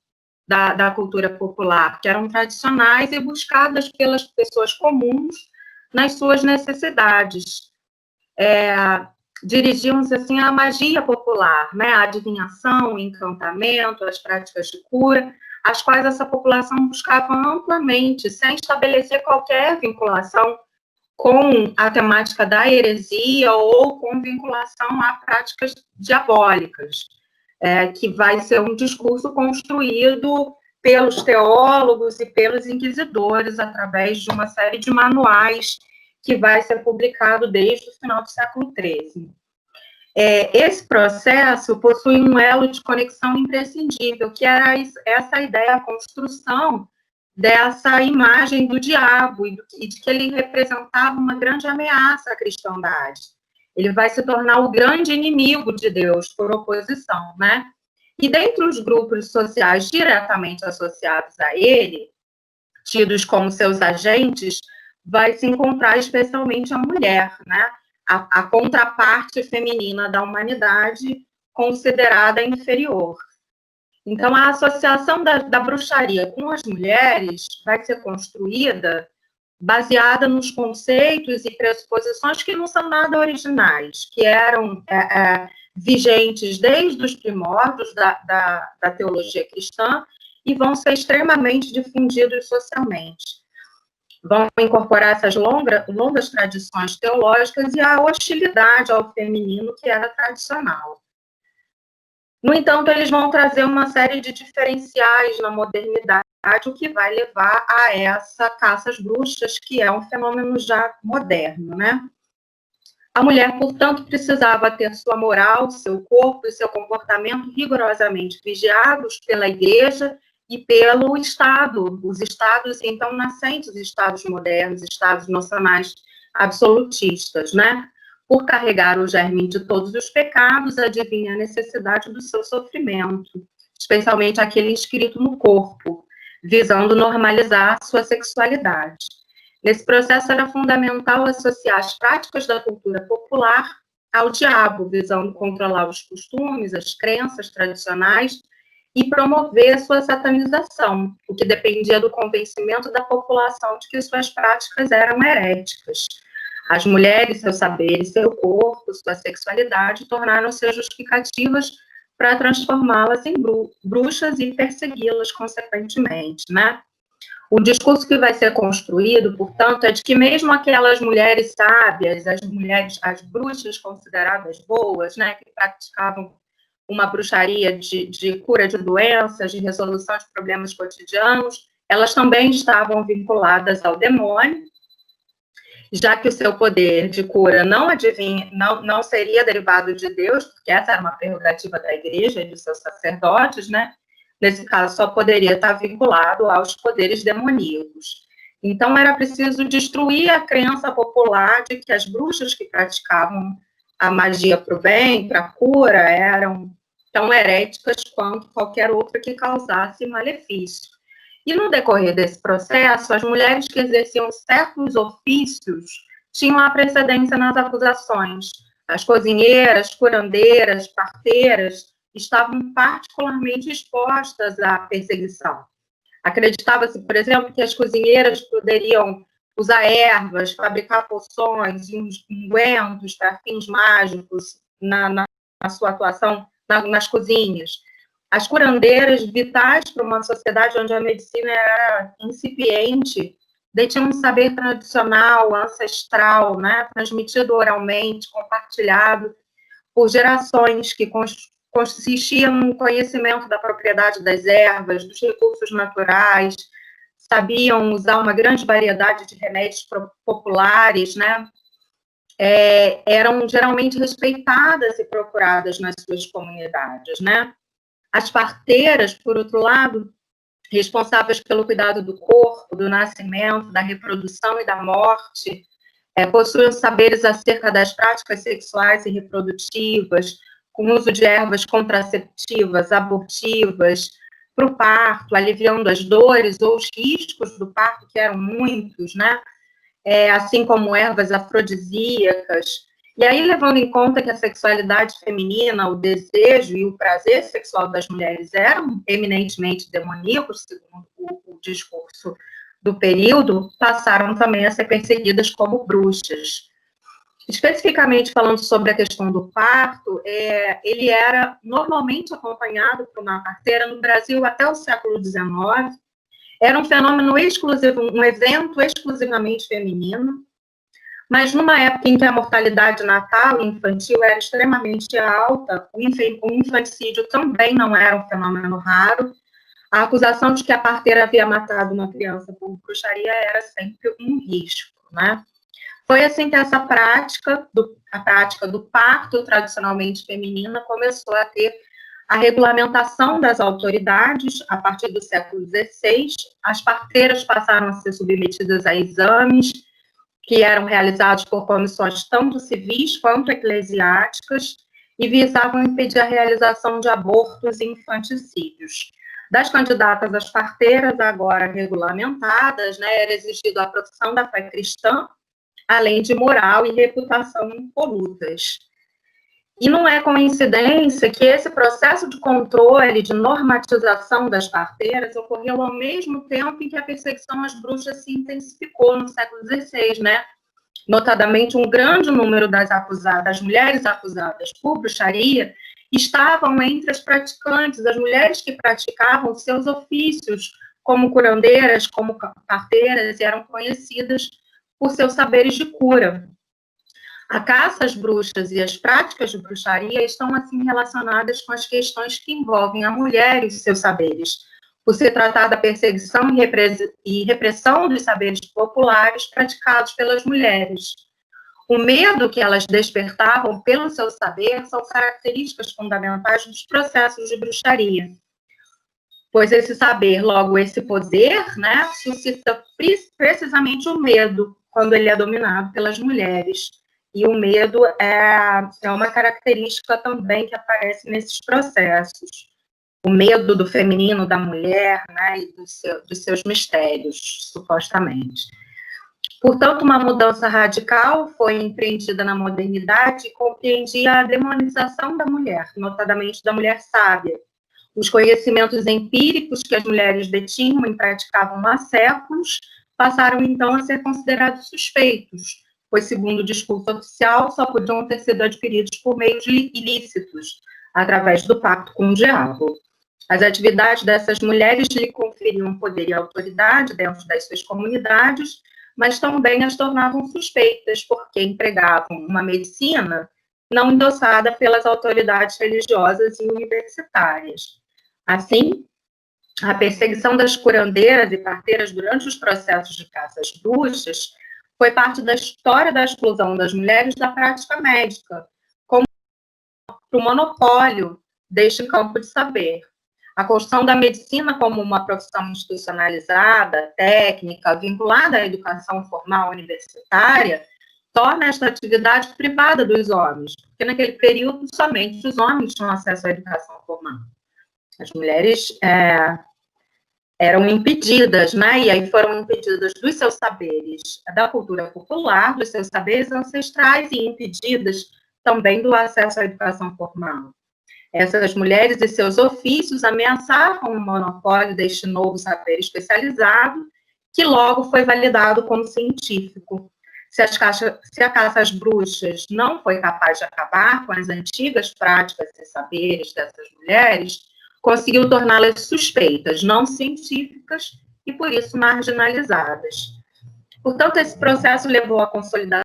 da cultura popular, que eram tradicionais e buscadas pelas pessoas comuns nas suas necessidades. Dirigiam-se assim à magia popular, né? A adivinhação, o encantamento, as práticas de cura, as quais essa população buscava amplamente, sem estabelecer qualquer vinculação com a temática da heresia ou com vinculação a práticas diabólicas, que vai ser um discurso construído pelos teólogos e pelos inquisidores através de uma série de manuais que vai ser publicado desde o final do século XIII. Esse processo possui um elo de conexão imprescindível, que era essa ideia, a construção dessa imagem do diabo e de que ele representava uma grande ameaça à cristandade. Ele vai se tornar o grande inimigo de Deus, por oposição, né? E dentre os grupos sociais diretamente associados a ele, tidos como seus agentes, vai se encontrar especialmente a mulher, né? A contraparte feminina da humanidade considerada inferior. Então, a associação da bruxaria com as mulheres vai ser construída baseada nos conceitos e pressuposições que não são nada originais, que eram vigentes desde os primórdios da teologia cristã e vão ser extremamente difundidos socialmente. Vão incorporar essas longas tradições teológicas e a hostilidade ao feminino que era tradicional. No entanto, eles vão trazer uma série de diferenciais na modernidade, o que vai levar a essa caça às bruxas, que é um fenômeno já moderno, né? A mulher, portanto, precisava ter sua moral, seu corpo e seu comportamento rigorosamente vigiados pela Igreja e pelo Estado, os estados, então, nascentes, os estados modernos, estados nacionais absolutistas, né? Por carregar o germe de todos os pecados, adivinha a necessidade do seu sofrimento, especialmente aquele inscrito no corpo, visando normalizar sua sexualidade. Nesse processo era fundamental associar as práticas da cultura popular ao diabo, visando controlar os costumes, as crenças tradicionais e promover sua satanização, o que dependia do convencimento da população de que suas práticas eram heréticas. As mulheres, seu saber, seu corpo, sua sexualidade tornaram-se justificativas para transformá-las em bruxas e persegui-las consequentemente, né? O discurso que vai ser construído, portanto, é de que mesmo aquelas mulheres sábias, as bruxas consideradas boas, né, que praticavam uma bruxaria de cura de doenças, de resolução de problemas cotidianos, elas também estavam vinculadas ao demônio, já que o seu poder de cura não seria derivado de Deus, porque essa era uma prerrogativa da igreja e dos seus sacerdotes, né? Nesse caso, só poderia estar vinculado aos poderes demoníacos. Então, era preciso destruir a crença popular de que as bruxas que praticavam a magia para o bem, para a cura, eram tão heréticas quanto qualquer outra que causasse malefício. E no decorrer desse processo, as mulheres que exerciam certos ofícios tinham a precedência nas acusações. As cozinheiras, curandeiras, parteiras estavam particularmente expostas à perseguição. Acreditava-se, por exemplo, que as cozinheiras poderiam usar ervas, fabricar poções e ungüentos para fins mágicos na sua atuação nas cozinhas. As curandeiras, vitais para uma sociedade onde a medicina era incipiente, detinham um saber tradicional, ancestral, né, transmitido oralmente, compartilhado por gerações, que consistia no conhecimento da propriedade das ervas, dos recursos naturais, sabiam usar uma grande variedade de remédios populares, né? Eram geralmente respeitadas e procuradas nas suas comunidades, né? As parteiras, por outro lado, responsáveis pelo cuidado do corpo, do nascimento, da reprodução e da morte, possuíam saberes acerca das práticas sexuais e reprodutivas, com uso de ervas contraceptivas, abortivas, para o parto, aliviando as dores ou os riscos do parto, que eram muitos, né? Assim como ervas afrodisíacas. E aí, levando em conta que a sexualidade feminina, o desejo e o prazer sexual das mulheres eram eminentemente demoníacos, segundo o discurso do período, passaram também a ser perseguidas como bruxas. Especificamente falando sobre a questão do parto, ele era normalmente acompanhado por uma parteira no Brasil até o século XIX. Era um fenômeno exclusivo, um evento exclusivamente feminino, mas numa época em que a mortalidade natal e infantil era extremamente alta, o infanticídio também não era um fenômeno raro, a acusação de que a parteira havia matado uma criança por bruxaria era sempre um risco, né? Foi assim que essa prática, a prática do parto tradicionalmente feminina, começou a ter a regulamentação das autoridades. A partir do século XVI, as parteiras passaram a ser submetidas a exames que eram realizados por comissões tanto civis quanto eclesiásticas e visavam impedir a realização de abortos e infanticídios. Das candidatas às parteiras, agora regulamentadas, né, era exigido a profissão da fé cristã, além de moral e reputação impolutas. E não é coincidência que esse processo de controle, de normatização das parteiras, ocorreu ao mesmo tempo em que a perseguição às bruxas se intensificou no século XVI, né? Notadamente, um grande número das mulheres acusadas por bruxaria estavam entre as praticantes, as mulheres que praticavam seus ofícios como curandeiras, como parteiras, e eram conhecidas por seus saberes de cura. A caça às bruxas e as práticas de bruxaria estão, assim, relacionadas com as questões que envolvem a mulher e os seus saberes, por se tratar da perseguição e repressão dos saberes populares praticados pelas mulheres. O medo que elas despertavam pelo seu saber são características fundamentais dos processos de bruxaria, pois esse saber, logo esse poder, né, suscita precisamente o medo quando ele é dominado pelas mulheres. E o medo é uma característica também que aparece nesses processos. O medo do feminino, da mulher, né, e dos seus mistérios, supostamente. Portanto, uma mudança radical foi empreendida na modernidade e compreendia a demonização da mulher, notadamente da mulher sábia. Os conhecimentos empíricos que as mulheres detinham e praticavam há séculos passaram, então, a ser considerados suspeitos, pois, segundo o discurso oficial, só podiam ter sido adquiridos por meios ilícitos, através do pacto com o diabo. As atividades dessas mulheres lhe conferiam poder e autoridade dentro das suas comunidades, mas também as tornavam suspeitas, porque empregavam uma medicina não endossada pelas autoridades religiosas e universitárias. Assim, a perseguição das curandeiras e parteiras durante os processos de caça às bruxas foi parte da história da exclusão das mulheres da prática médica, como o monopólio deste campo de saber. A construção da medicina como uma profissão institucionalizada, técnica, vinculada à educação formal universitária, torna esta atividade privada dos homens, porque naquele período somente os homens tinham acesso à educação formal. As mulheres eram impedidas, né? E aí foram impedidas dos seus saberes da cultura popular, dos seus saberes ancestrais e impedidas também do acesso à educação formal. Essas mulheres e seus ofícios ameaçavam o monopólio deste novo saber especializado, que logo foi validado como científico. Se a caça às bruxas não foi capaz de acabar com as antigas práticas e saberes dessas mulheres, conseguiu torná-las suspeitas, não científicas e, por isso, marginalizadas. Portanto, esse processo levou à consolidação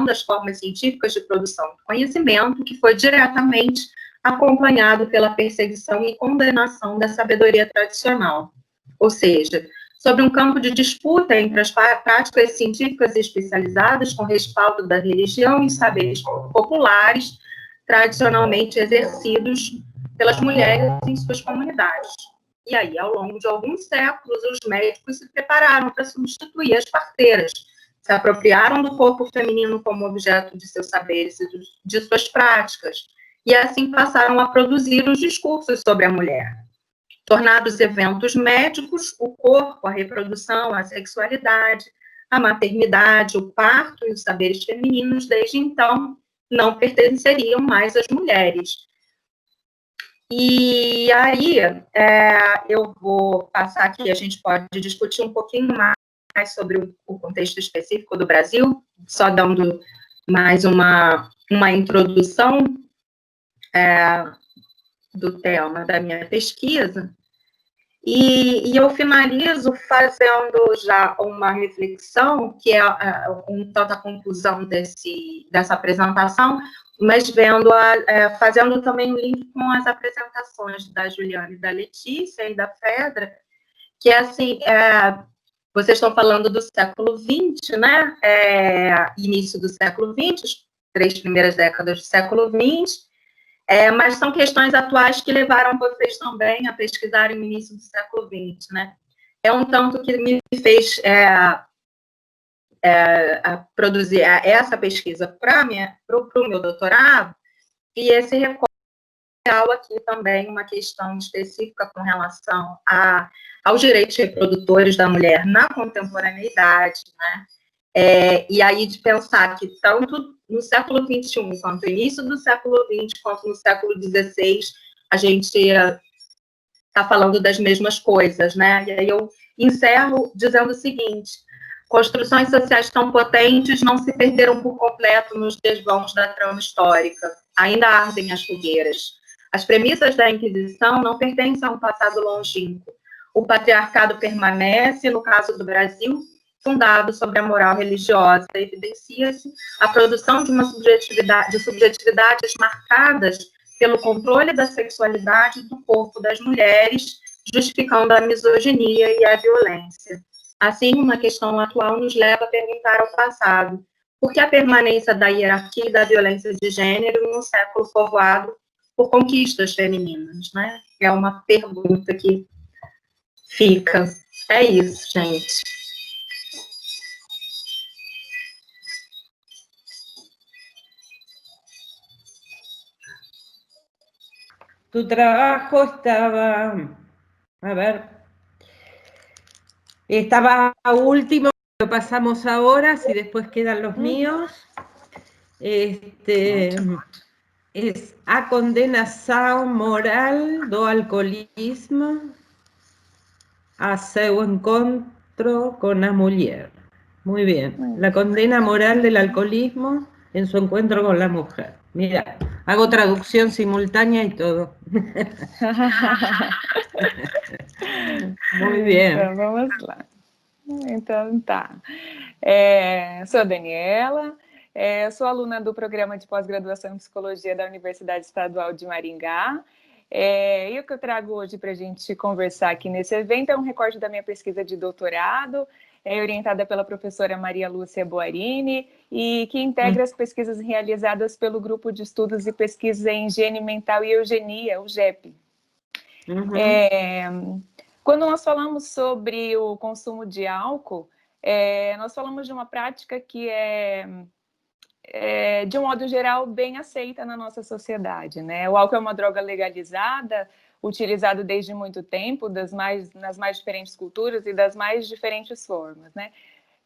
das formas científicas de produção do conhecimento, que foi diretamente acompanhado pela perseguição e condenação da sabedoria tradicional. Ou seja, sobre um campo de disputa entre as práticas científicas especializadas com respaldo da religião e saberes populares tradicionalmente exercidos pelas mulheres em suas comunidades. E aí, ao longo de alguns séculos, os médicos se prepararam para substituir as parteiras, se apropriaram do corpo feminino como objeto de seus saberes e de suas práticas, e assim passaram a produzir os discursos sobre a mulher. Tornados eventos médicos, o corpo, a reprodução, a sexualidade, a maternidade, o parto e os saberes femininos, desde então, não pertenceriam mais às mulheres. E aí, eu vou passar aqui, a gente pode discutir um pouquinho mais sobre o contexto específico do Brasil, só dando mais uma introdução do tema da minha pesquisa. E eu finalizo fazendo já uma reflexão, que é um tanto a conclusão dessa apresentação, mas fazendo também um link com as apresentações da Juliana e da Letícia e da Fedra, que é assim, vocês estão falando do século XX, né? Início do século XX, as 3 primeiras décadas do século XX, mas são questões atuais que levaram vocês também a pesquisarem no início do século XX, né? É um tanto que me fez a produzir essa pesquisa para o meu doutorado, e esse recorte aqui também uma questão específica com relação aos direitos reprodutores da mulher na contemporaneidade, né? E aí de pensar que tanto no século XXI, quanto no início do século XX, quanto no século XVI, a gente está falando das mesmas coisas, né? E aí eu encerro dizendo o seguinte: construções sociais tão potentes não se perderam por completo nos desvãos da trama histórica. Ainda ardem as fogueiras. As premissas da Inquisição não pertencem a um passado longínquo. O patriarcado permanece, no caso do Brasil, fundado sobre a moral religiosa. Evidencia-se a produção de subjetividades marcadas pelo controle da sexualidade do corpo das mulheres, justificando a misoginia e a violência. Assim, uma questão atual nos leva a perguntar ao passado: por que a permanência da hierarquia e da violência de gênero em um século povoado por conquistas femininas, né? É uma pergunta que fica. É isso, gente. Tu trabajo estaba último lo pasamos ahora, si después quedan los míos. Es a condenação moral do alcoolismo a seu encontro con la mujer. Muy bien. La condena moral del alcoholismo en su encuentro con la mujer. Mira, hago traducción simultánea y todo. Muy bien. Então, vamos lá. Então, tá. Sou a Daniela, sou aluna do programa de pós-graduação em Psicologia da Universidade Estadual de Maringá. E o que eu trago hoje para a gente conversar aqui nesse evento é um recorte da minha pesquisa de doutorado, orientada pela professora Maria Lúcia Boarini, e que integra as pesquisas realizadas pelo Grupo de Estudos e Pesquisa em Higiene Mental e Eugenia, o GEP. Quando nós falamos sobre o consumo de álcool, nós falamos de uma prática que de um modo geral, bem aceita na nossa sociedade, né? O álcool é uma droga legalizada, utilizada desde muito tempo, nas mais diferentes culturas e das mais diferentes formas, né?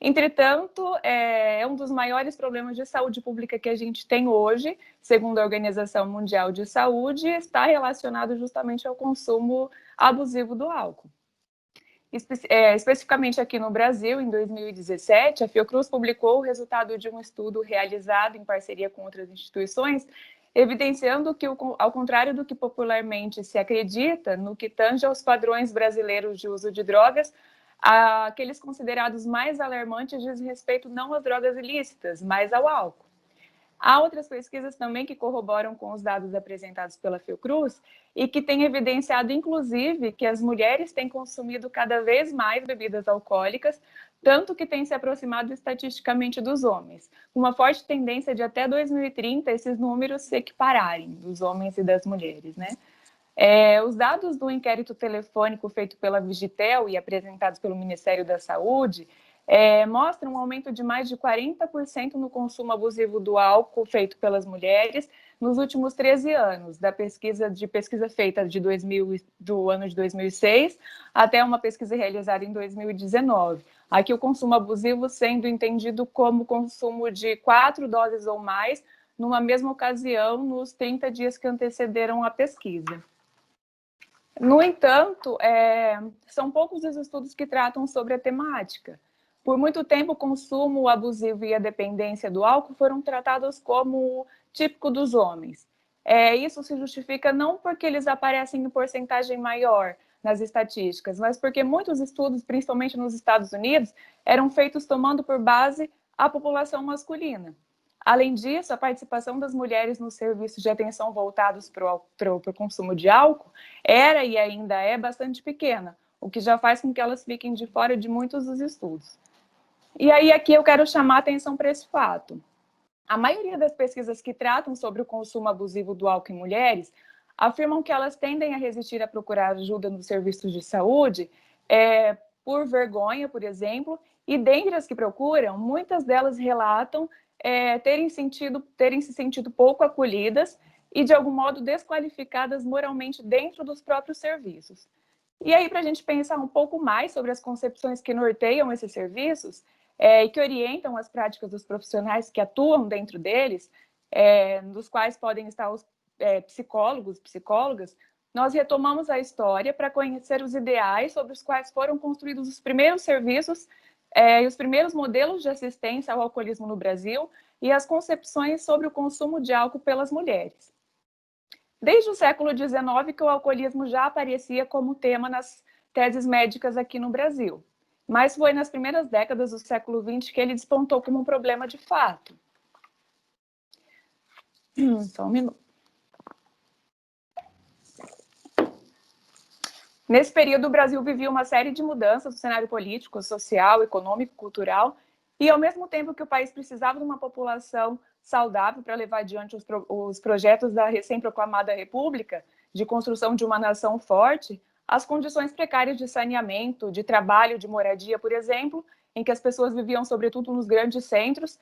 Entretanto, é um dos maiores problemas de saúde pública que a gente tem hoje, segundo a Organização Mundial de Saúde, está relacionado justamente ao consumo abusivo do álcool. Especificamente aqui no Brasil, em 2017, a Fiocruz publicou o resultado de um estudo realizado em parceria com outras instituições, evidenciando que, ao contrário do que popularmente se acredita, no que tange aos padrões brasileiros de uso de drogas, aqueles considerados mais alarmantes diz respeito não às drogas ilícitas, mas ao álcool. Há outras pesquisas também que corroboram com os dados apresentados pela Fiocruz e que têm evidenciado, inclusive, que as mulheres têm consumido cada vez mais bebidas alcoólicas, tanto que têm se aproximado estatisticamente dos homens, com uma forte tendência de até 2030 esses números se equipararem, dos homens e das mulheres, né? Os dados do inquérito telefônico feito pela Vigitel e apresentados pelo Ministério da Saúde mostram um aumento de mais de 40% no consumo abusivo do álcool feito pelas mulheres nos últimos 13 anos, da pesquisa feita do ano de 2006 até uma pesquisa realizada em 2019. Aqui o consumo abusivo sendo entendido como consumo de 4 doses ou mais numa mesma ocasião nos 30 dias que antecederam a pesquisa. No entanto, são poucos os estudos que tratam sobre a temática. Por muito tempo, o consumo abusivo e a dependência do álcool foram tratados como típico dos homens. Isso se justifica não porque eles aparecem em porcentagem maior nas estatísticas, mas porque muitos estudos, principalmente nos Estados Unidos, eram feitos tomando por base a população masculina. Além disso, a participação das mulheres nos serviços de atenção voltados para o consumo de álcool era e ainda é bastante pequena, o que já faz com que elas fiquem de fora de muitos dos estudos. E aí aqui eu quero chamar a atenção para esse fato. A maioria das pesquisas que tratam sobre o consumo abusivo do álcool em mulheres afirmam que elas tendem a resistir a procurar ajuda nos serviços de saúde por vergonha, por exemplo, e dentre as que procuram, muitas delas relatam terem se sentido pouco acolhidas e, de algum modo, desqualificadas moralmente dentro dos próprios serviços. E aí, para a gente pensar um pouco mais sobre as concepções que norteiam esses serviços e que orientam as práticas dos profissionais que atuam dentro deles, dos quais podem estar os psicólogos, psicólogas, nós retomamos a história para conhecer os ideais sobre os quais foram construídos os primeiros serviços e os primeiros modelos de assistência ao alcoolismo no Brasil e as concepções sobre o consumo de álcool pelas mulheres. Desde o século XIX que o alcoolismo já aparecia como tema nas teses médicas aqui no Brasil, mas foi nas primeiras décadas do século XX que ele despontou como um problema de fato. Só um minuto. Nesse período, o Brasil vivia uma série de mudanças no cenário político, social, econômico, cultural, e ao mesmo tempo que o país precisava de uma população saudável para levar adiante os projetos da recém-proclamada República, de construção de uma nação forte, as condições precárias de saneamento, de trabalho, de moradia, por exemplo, em que as pessoas viviam sobretudo nos grandes centros,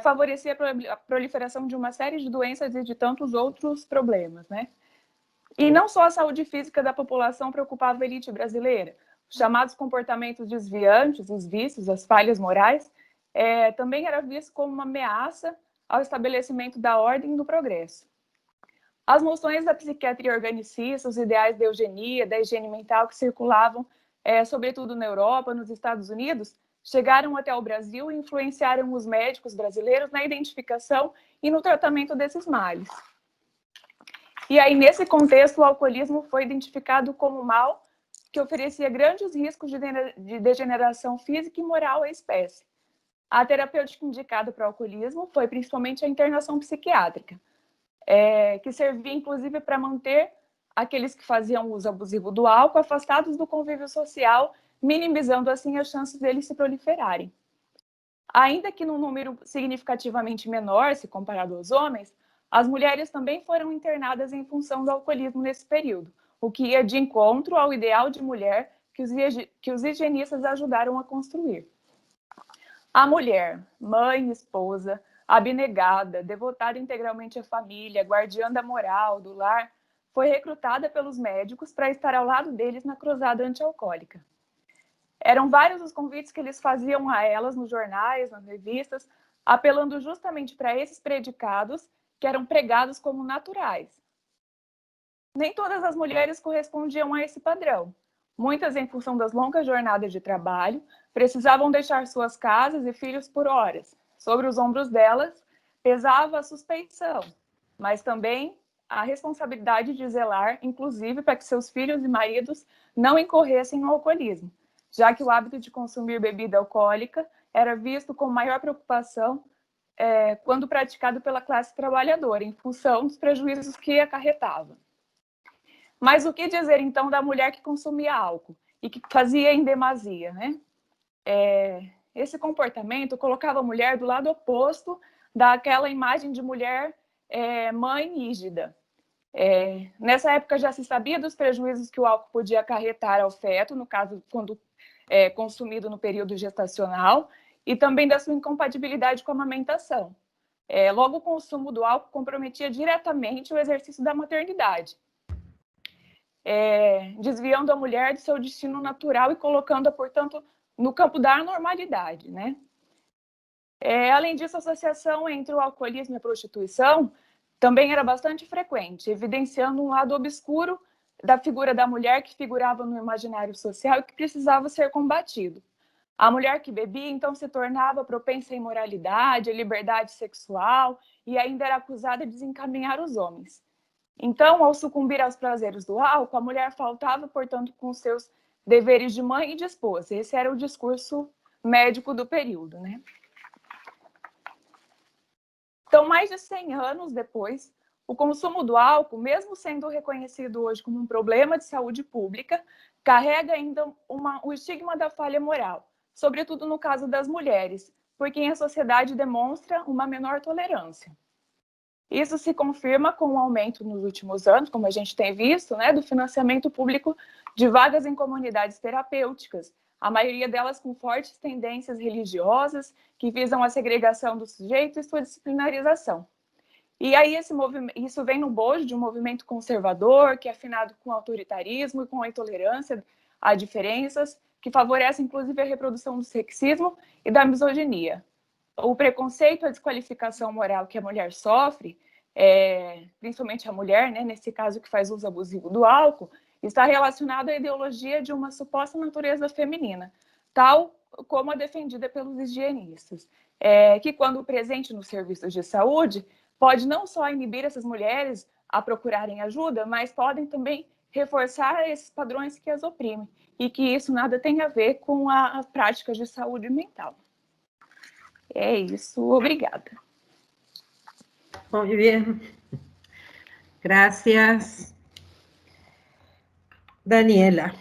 favorecia a proliferação de uma série de doenças e de tantos outros problemas, né? E não só a saúde física da população preocupava a elite brasileira. os chamados comportamentos desviantes, os vícios, as falhas morais, também era visto como uma ameaça ao estabelecimento da ordem e do progresso. As noções da psiquiatria organicista, os ideais da eugenia, da higiene mental que circulavam, sobretudo na Europa, nos Estados Unidos, chegaram até o Brasil e influenciaram os médicos brasileiros na identificação e no tratamento desses males. E aí, nesse contexto, o alcoolismo foi identificado como mal que oferecia grandes riscos de degeneração física e moral à espécie. A terapêutica indicada para o alcoolismo foi principalmente a internação psiquiátrica, que servia inclusive para manter aqueles que faziam uso abusivo do álcool afastados do convívio social, minimizando assim as chances deles se proliferarem. Ainda que num número significativamente menor, se comparado aos homens, as mulheres também foram internadas em função do alcoolismo nesse período, o que ia de encontro ao ideal de mulher que os higienistas ajudaram a construir. A mulher, mãe, esposa, abnegada, devotada integralmente à família, guardiã da moral, do lar, foi recrutada pelos médicos para estar ao lado deles na cruzada antialcoólica. Eram vários os convites que eles faziam a elas nos jornais, nas revistas, apelando justamente para esses predicados que eram pregados como naturais. Nem todas as mulheres correspondiam a esse padrão. Muitas, em função das longas jornadas de trabalho, precisavam deixar suas casas e filhos por horas. Sobre os ombros delas pesava a suspeição, mas também a responsabilidade de zelar, inclusive, para que seus filhos e maridos não incorressem no alcoolismo, já que o hábito de consumir bebida alcoólica era visto com maior preocupação quando praticado pela classe trabalhadora, em função dos prejuízos que acarretava. Mas o que dizer, então, da mulher que consumia álcool e que fazia em demasia, né? Esse comportamento colocava a mulher do lado oposto daquela imagem de mulher mãe rígida. Nessa época já se sabia dos prejuízos que o álcool podia acarretar ao feto, no caso, quando consumido no período gestacional, e também da sua incompatibilidade com a amamentação. Logo, o consumo do álcool comprometia diretamente o exercício da maternidade, desviando a mulher de seu destino natural e colocando-a, portanto, no campo da anormalidade, né? Além disso, a associação entre o alcoolismo e a prostituição também era bastante frequente, evidenciando um lado obscuro da figura da mulher que figurava no imaginário social e que precisava ser combatido. A mulher que bebia, então, se tornava propensa à imoralidade, à liberdade sexual e ainda era acusada de desencaminhar os homens. Então, ao sucumbir aos prazeres do álcool, a mulher faltava, portanto, com seus deveres de mãe e de esposa. Esse era o discurso médico do período, né? Então, mais de 100 anos depois, o consumo do álcool, mesmo sendo reconhecido hoje como um problema de saúde pública, carrega ainda o estigma da falha moral, sobretudo no caso das mulheres, por quem a sociedade demonstra uma menor tolerância. Isso se confirma com o aumento nos últimos anos, como a gente tem visto, né, do financiamento público de vagas em comunidades terapêuticas, a maioria delas com fortes tendências religiosas que visam a segregação do sujeito e sua disciplinarização. E aí isso vem no bojo de um movimento conservador, que é afinado com o autoritarismo e com a intolerância a diferenças, que favorece inclusive a reprodução do sexismo e da misoginia. O preconceito, a desqualificação moral que a mulher sofre, principalmente a mulher, né, nesse caso que faz uso abusivo do álcool, está relacionado à ideologia de uma suposta natureza feminina, tal como a defendida pelos higienistas, que quando presente nos serviços de saúde, pode não só inibir essas mulheres a procurarem ajuda, mas podem também reforçar esses padrões que as oprimem, e que isso nada tem a ver com as práticas de saúde mental. É isso, obrigada. Muy bien. Gracias, Daniela.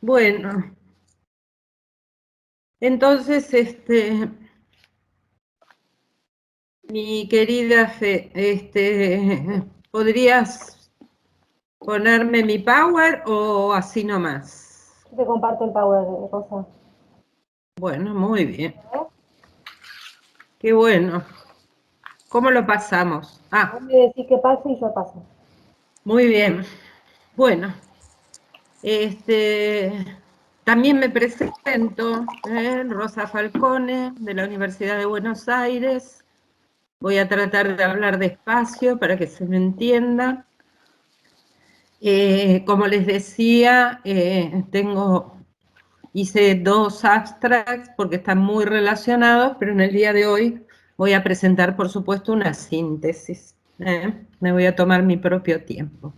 Bueno, entonces, mi querida Fe, ¿podrías ponerme mi power o así nomás? Te comparto el power, Rosa. Bueno, muy bien. Qué bueno. ¿Cómo lo pasamos? Vos me decís que pase y yo paso. Muy bien. Bueno, También me presento, Rosa Falcone, de la Universidad de Buenos Aires. Voy a tratar de hablar despacio para que se me entienda. Como les decía, hice 2 abstracts porque están muy relacionados, pero en el día de hoy voy a presentar, por supuesto, una síntesis. Me voy a tomar mi propio tiempo.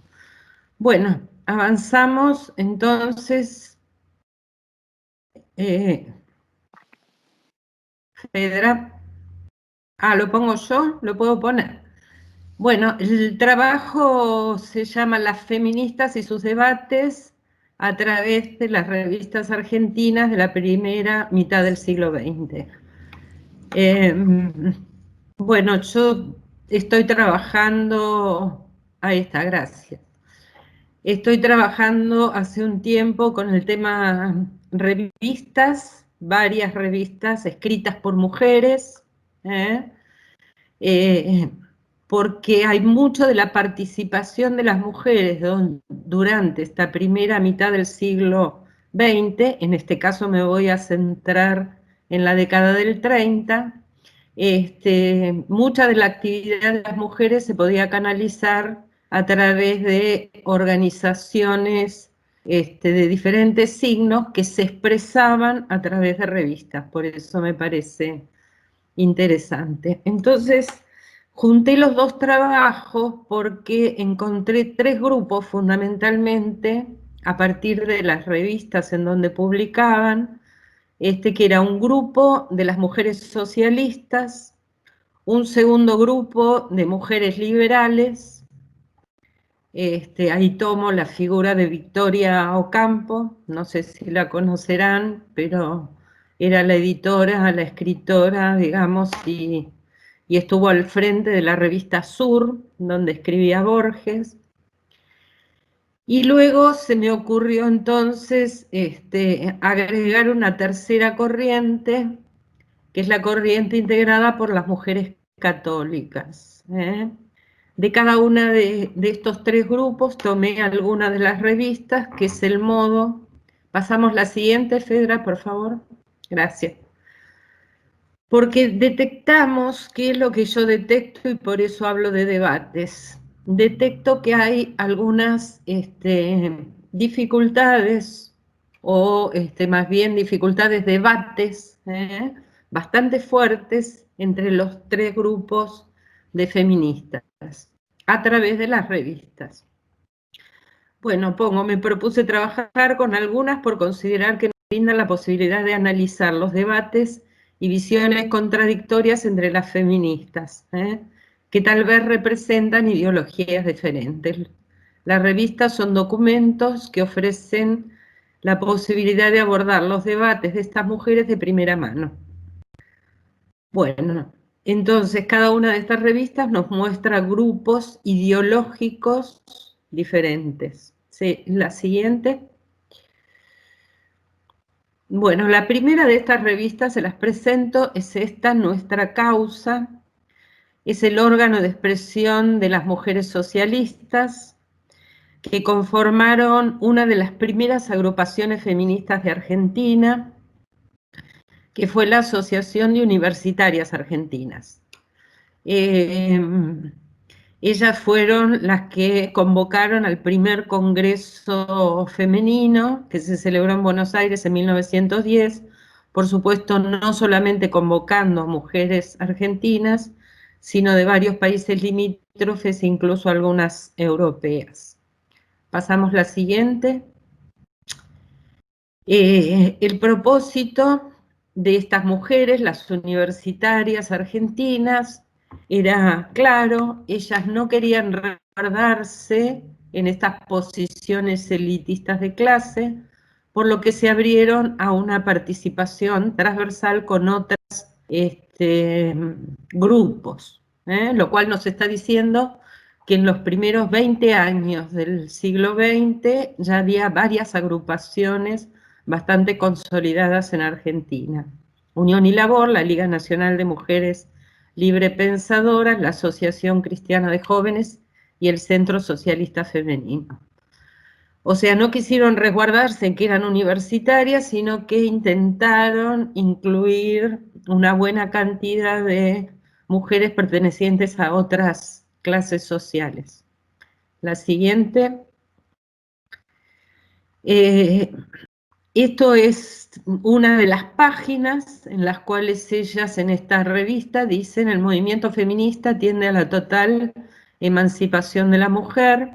Bueno, avanzamos entonces. Fedra, ¿lo pongo yo? ¿Lo puedo poner? Bueno, el trabajo se llama Las feministas y sus debates a través de las revistas argentinas de la primera mitad del siglo XX. Bueno, yo estoy trabajando, ahí está, gracias. Estoy trabajando hace un tiempo con el tema revistas, varias revistas escritas por mujeres, porque hay mucho de la participación de las mujeres durante esta primera mitad del siglo XX, en este caso me voy a centrar en la década del 30, mucha de la actividad de las mujeres se podía canalizar a través de organizaciones de diferentes signos que se expresaban a través de revistas, por eso me parece interesante. Entonces, junté los 2 trabajos porque encontré 3 grupos fundamentalmente a partir de las revistas en donde publicaban, que era un grupo de las mujeres socialistas, un segundo grupo de mujeres liberales, ahí tomo la figura de Victoria Ocampo, no sé si la conocerán, pero era la editora, la escritora, digamos, y estuvo al frente de la revista Sur, donde escribía Borges. Y luego se me ocurrió entonces agregar una tercera corriente, que es la corriente integrada por las mujeres católicas. De cada una de estos 3 grupos tomé alguna de las revistas, que es el modo. Pasamos la siguiente, Fedra, por favor. Gracias. Porque detectamos, qué es lo que yo detecto, y por eso hablo de debates. Detecto que hay algunas dificultades, o más bien dificultades, debates, bastante fuertes entre los 3 grupos de feministas, a través de las revistas. Bueno, me propuse trabajar con algunas por considerar que nos brindan la posibilidad de analizar los debates y visiones contradictorias entre las feministas, que tal vez representan ideologías diferentes. Las revistas son documentos que ofrecen la posibilidad de abordar los debates de estas mujeres de primera mano. Bueno, entonces cada una de estas revistas nos muestra grupos ideológicos diferentes. Sí, la siguiente. Bueno, la primera de estas revistas se las presento, es esta, Nuestra Causa. Es el órgano de expresión de las mujeres socialistas que conformaron una de las primeras agrupaciones feministas de Argentina, que fue la Asociación de Universitarias Argentinas. Ellas fueron las que convocaron al primer congreso femenino que se celebró en Buenos Aires en 1910, por supuesto no solamente convocando a mujeres argentinas, sino de varios países limítrofes, incluso algunas europeas. Pasamos la siguiente. El propósito de estas mujeres, las universitarias argentinas, era claro, ellas no querían resguardarse en estas posiciones elitistas de clase, por lo que se abrieron a una participación transversal con otros grupos, lo cual nos está diciendo que en los primeros 20 años del siglo XX ya había varias agrupaciones bastante consolidadas en Argentina. Unión y Labor, la Liga Nacional de Mujeres Librepensadoras, la Asociación Cristiana de Jóvenes y el Centro Socialista Femenino. O sea, no quisieron resguardarse en que eran universitarias, sino que intentaron incluir una buena cantidad de mujeres pertenecientes a otras clases sociales. La siguiente. Esto es una de las páginas en las cuales ellas en esta revista dicen: el movimiento feminista tiende a la total emancipación de la mujer.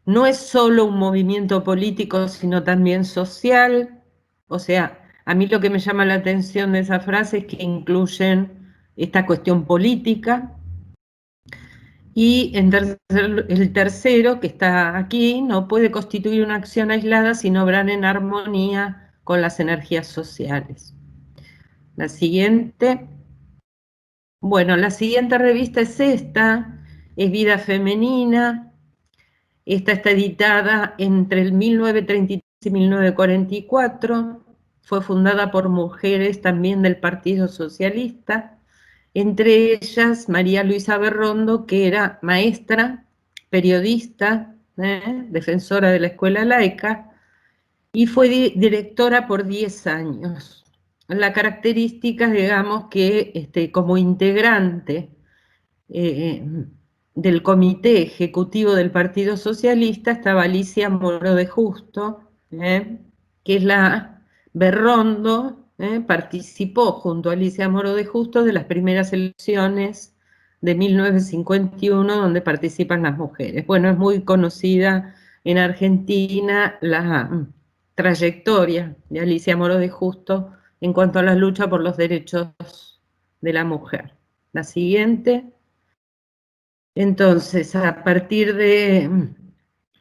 No es solo un movimiento político, sino también social. O sea, a mí lo que me llama la atención de esa frase es que incluyen esta cuestión política. Y el tercero, que está aquí, no puede constituir una acción aislada sin obrar en armonía con las energías sociales. La siguiente. Bueno, la siguiente revista es esta, es Vida Femenina. Esta está editada entre el 1933 y 1944, fue fundada por mujeres también del Partido Socialista, entre ellas María Luisa Berrondo, que era maestra, periodista, defensora de la escuela laica, y fue directora por 10 años. La característica, digamos, que como integrante del comité ejecutivo del Partido Socialista estaba Alicia Moro de Justo, que es la Berrondo, participó junto a Alicia Moro de Justo de las primeras elecciones de 1951 donde participan las mujeres. Bueno, es muy conocida en Argentina la trayectoria de Alicia Moro de Justo en cuanto a la lucha por los derechos de la mujer. La siguiente. Entonces, a partir de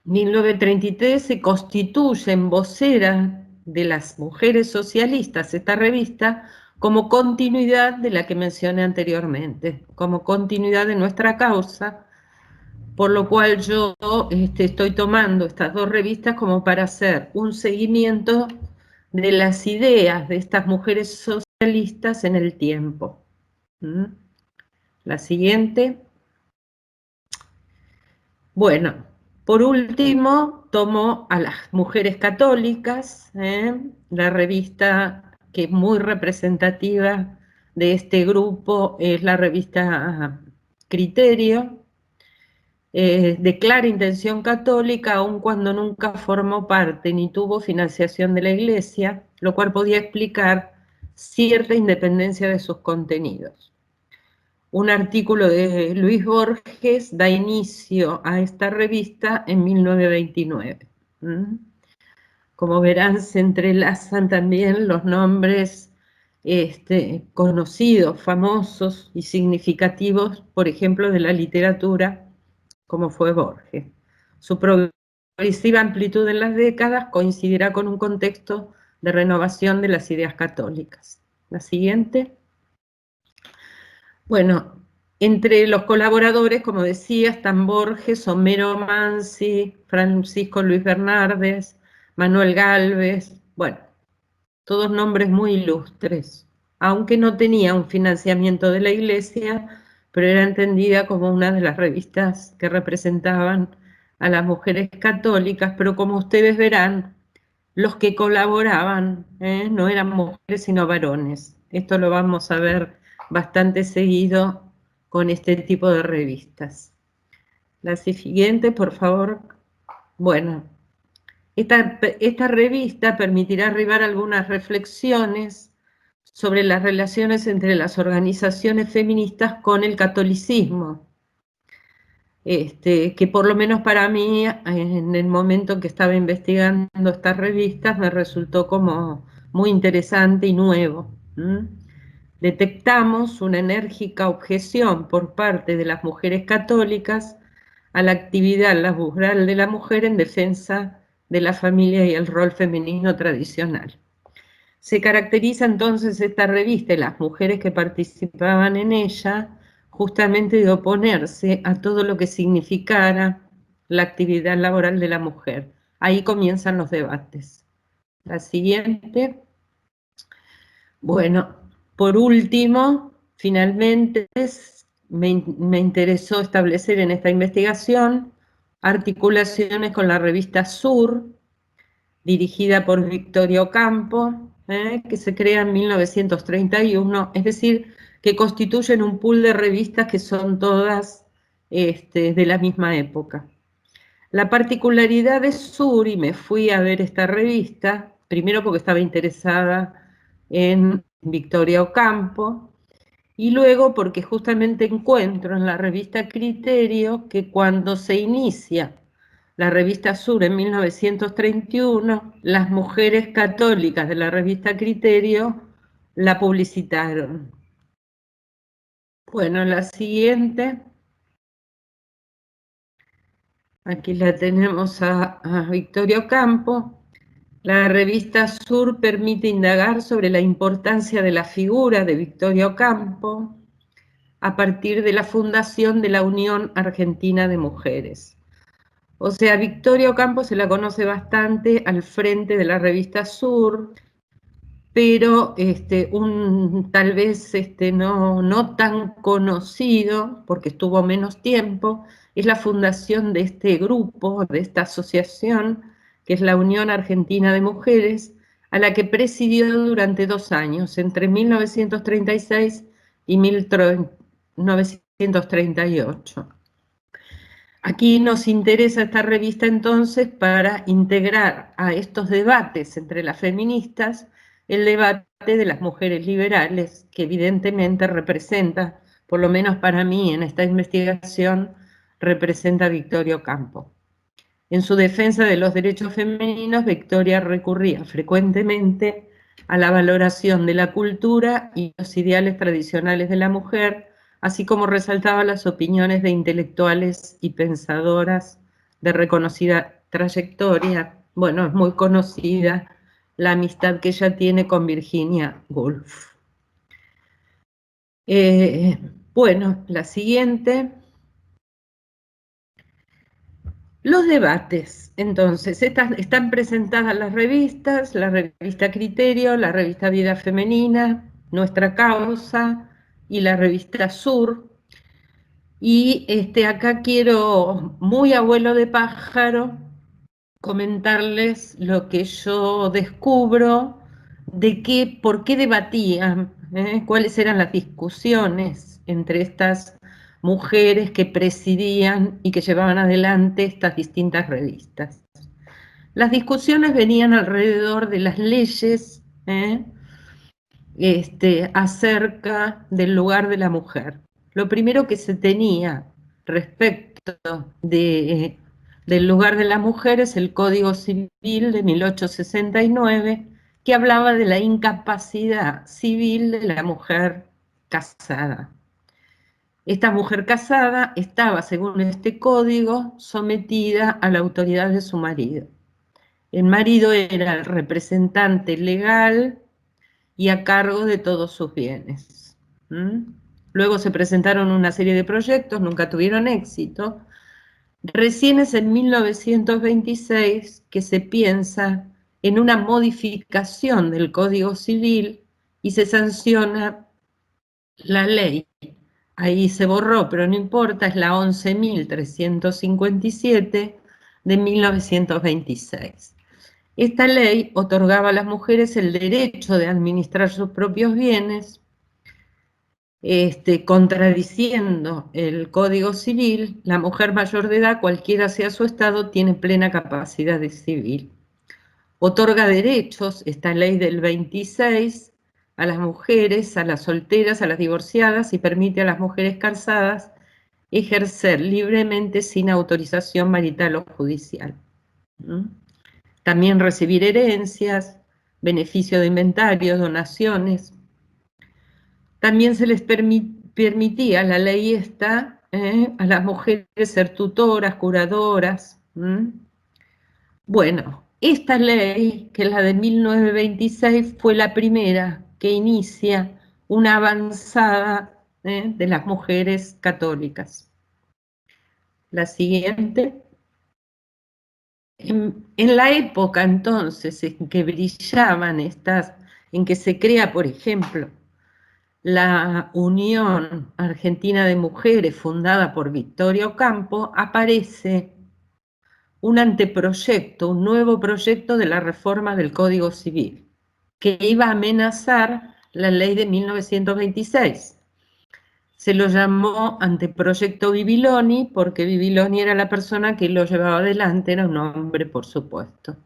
1933 se constituye en vocera de las mujeres socialistas esta revista como continuidad de la que mencioné anteriormente, como continuidad de nuestra causa, por lo cual yo estoy tomando estas dos revistas como para hacer un seguimiento de las ideas de estas mujeres socialistas en el tiempo. La siguiente. Bueno, por último, tomo a las mujeres católicas, la revista que es muy representativa de este grupo es la revista Criterio, de clara intención católica, aun cuando nunca formó parte ni tuvo financiación de la Iglesia, lo cual podía explicar cierta independencia de sus contenidos. Un artículo de Luis Borges da inicio a esta revista en 1929. Como verán, se entrelazan también los nombres conocidos, famosos y significativos, por ejemplo, de la literatura, como fue Borges. Su progresiva amplitud en las décadas coincidirá con un contexto de renovación de las ideas católicas. La siguiente. Bueno, entre los colaboradores, como decía, están Borges, Homero Mansi, Francisco Luis Bernardes, Manuel Gálvez, bueno, todos nombres muy ilustres, aunque no tenía un financiamiento de la Iglesia, pero era entendida como una de las revistas que representaban a las mujeres católicas, pero como ustedes verán, los que colaboraban no eran mujeres sino varones. Esto lo vamos a ver bastante seguido con este tipo de revistas. La siguiente, por favor. Bueno, esta revista permitirá arribar algunas reflexiones sobre las relaciones entre las organizaciones feministas con el catolicismo, que por lo menos para mí, en el momento que estaba investigando estas revistas, me resultó como muy interesante y nuevo. Detectamos una enérgica objeción por parte de las mujeres católicas a la actividad laboral de la mujer en defensa de la familia y el rol femenino tradicional. Se caracteriza entonces esta revista y las mujeres que participaban en ella justamente de oponerse a todo lo que significara la actividad laboral de la mujer. Ahí comienzan los debates. La siguiente. Bueno, por último, finalmente me interesó establecer en esta investigación articulaciones con la revista Sur, dirigida por Victoria Ocampo, que se crea en 1931, es decir, que constituyen un pool de revistas que son todas de la misma época. La particularidad de Sur, y me fui a ver esta revista, primero porque estaba interesada en Victoria Ocampo, y luego porque justamente encuentro en la revista Criterio que cuando se inicia la revista Sur en 1931, las mujeres católicas de la revista Criterio la publicitaron. Bueno, la siguiente. Aquí la tenemos a Victoria Ocampo. La revista Sur permite indagar sobre la importancia de la figura de Victoria Ocampo a partir de la fundación de la Unión Argentina de Mujeres. O sea, Victoria Ocampo se la conoce bastante al frente de la revista Sur, pero tal vez no tan conocido, porque estuvo menos tiempo, es la fundación de este grupo, de esta asociación, que es la Unión Argentina de Mujeres, a la que presidió durante 2 años, entre 1936 y 1938. Aquí nos interesa esta revista entonces para integrar a estos debates entre las feministas el debate de las mujeres liberales, que evidentemente representa, por lo menos para mí en esta investigación, representa Victoria Ocampo. En su defensa de los derechos femeninos, Victoria recurría frecuentemente a la valoración de la cultura y los ideales tradicionales de la mujer, así como resaltaba las opiniones de intelectuales y pensadoras de reconocida trayectoria. Bueno, es muy conocida la amistad que ella tiene con Virginia Woolf. Bueno, la siguiente. Los debates, entonces, están presentadas las revistas, la revista Criterio, la revista Vida Femenina, Nuestra Causa y la revista Sur. Y acá quiero, muy abuelo de pájaro, comentarles lo que yo descubro de por qué debatían, cuáles eran las discusiones entre estas mujeres que presidían y que llevaban adelante estas distintas revistas. Las discusiones venían alrededor de las leyes acerca del lugar de la mujer. Lo primero que se tenía respecto del lugar de la mujer es el Código Civil de 1869, que hablaba de la incapacidad civil de la mujer casada. Esta mujer casada estaba, según este código, sometida a la autoridad de su marido. El marido era el representante legal y a cargo de todos sus bienes. Luego se presentaron una serie de proyectos, nunca tuvieron éxito. Recién es en 1926 que se piensa en una modificación del Código Civil y se sanciona la ley. Ahí se borró, pero no importa, es la 11.357 de 1926. Esta ley otorgaba a las mujeres el derecho de administrar sus propios bienes, contradiciendo el Código Civil. La mujer mayor de edad, cualquiera sea su estado, tiene plena capacidad de civil. Otorga derechos, esta ley del 26, a las mujeres, a las solteras, a las divorciadas, y permite a las mujeres casadas ejercer libremente sin autorización marital o judicial. También recibir herencias, beneficio de inventario, donaciones. También se les permitía, la ley esta, a las mujeres ser tutoras, curadoras. Bueno, esta ley, que es la de 1926, fue la primera que inicia una avanzada de las mujeres católicas. La siguiente. En la época entonces en que brillaban en que se crea, por ejemplo, la Unión Argentina de Mujeres fundada por Victoria Ocampo, aparece un anteproyecto, un nuevo proyecto de la reforma del Código Civil, que iba a amenazar la ley de 1926. Se lo llamó anteproyecto Bibiloni porque Bibiloni era la persona que lo llevaba adelante, era un hombre, por supuesto,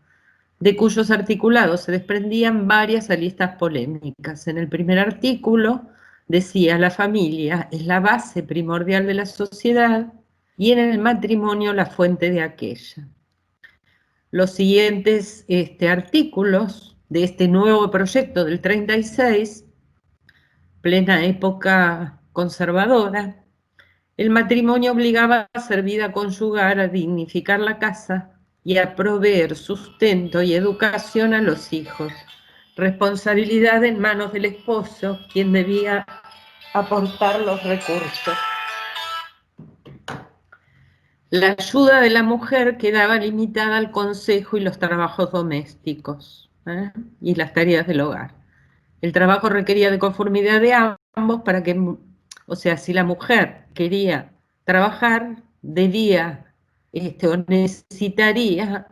de cuyos articulados se desprendían varias aristas polémicas. En el primer artículo decía: la familia es la base primordial de la sociedad y en el matrimonio la fuente de aquella. Los siguientes artículos de este nuevo proyecto del 36, plena época conservadora, el matrimonio obligaba a ser vida conyugal, a dignificar la casa y a proveer sustento y educación a los hijos. Responsabilidad en manos del esposo, quien debía aportar los recursos. La ayuda de la mujer quedaba limitada al consejo y los trabajos domésticos, y las tareas del hogar. El trabajo requería de conformidad de ambos para que, o sea, si la mujer quería trabajar, debía o necesitaría,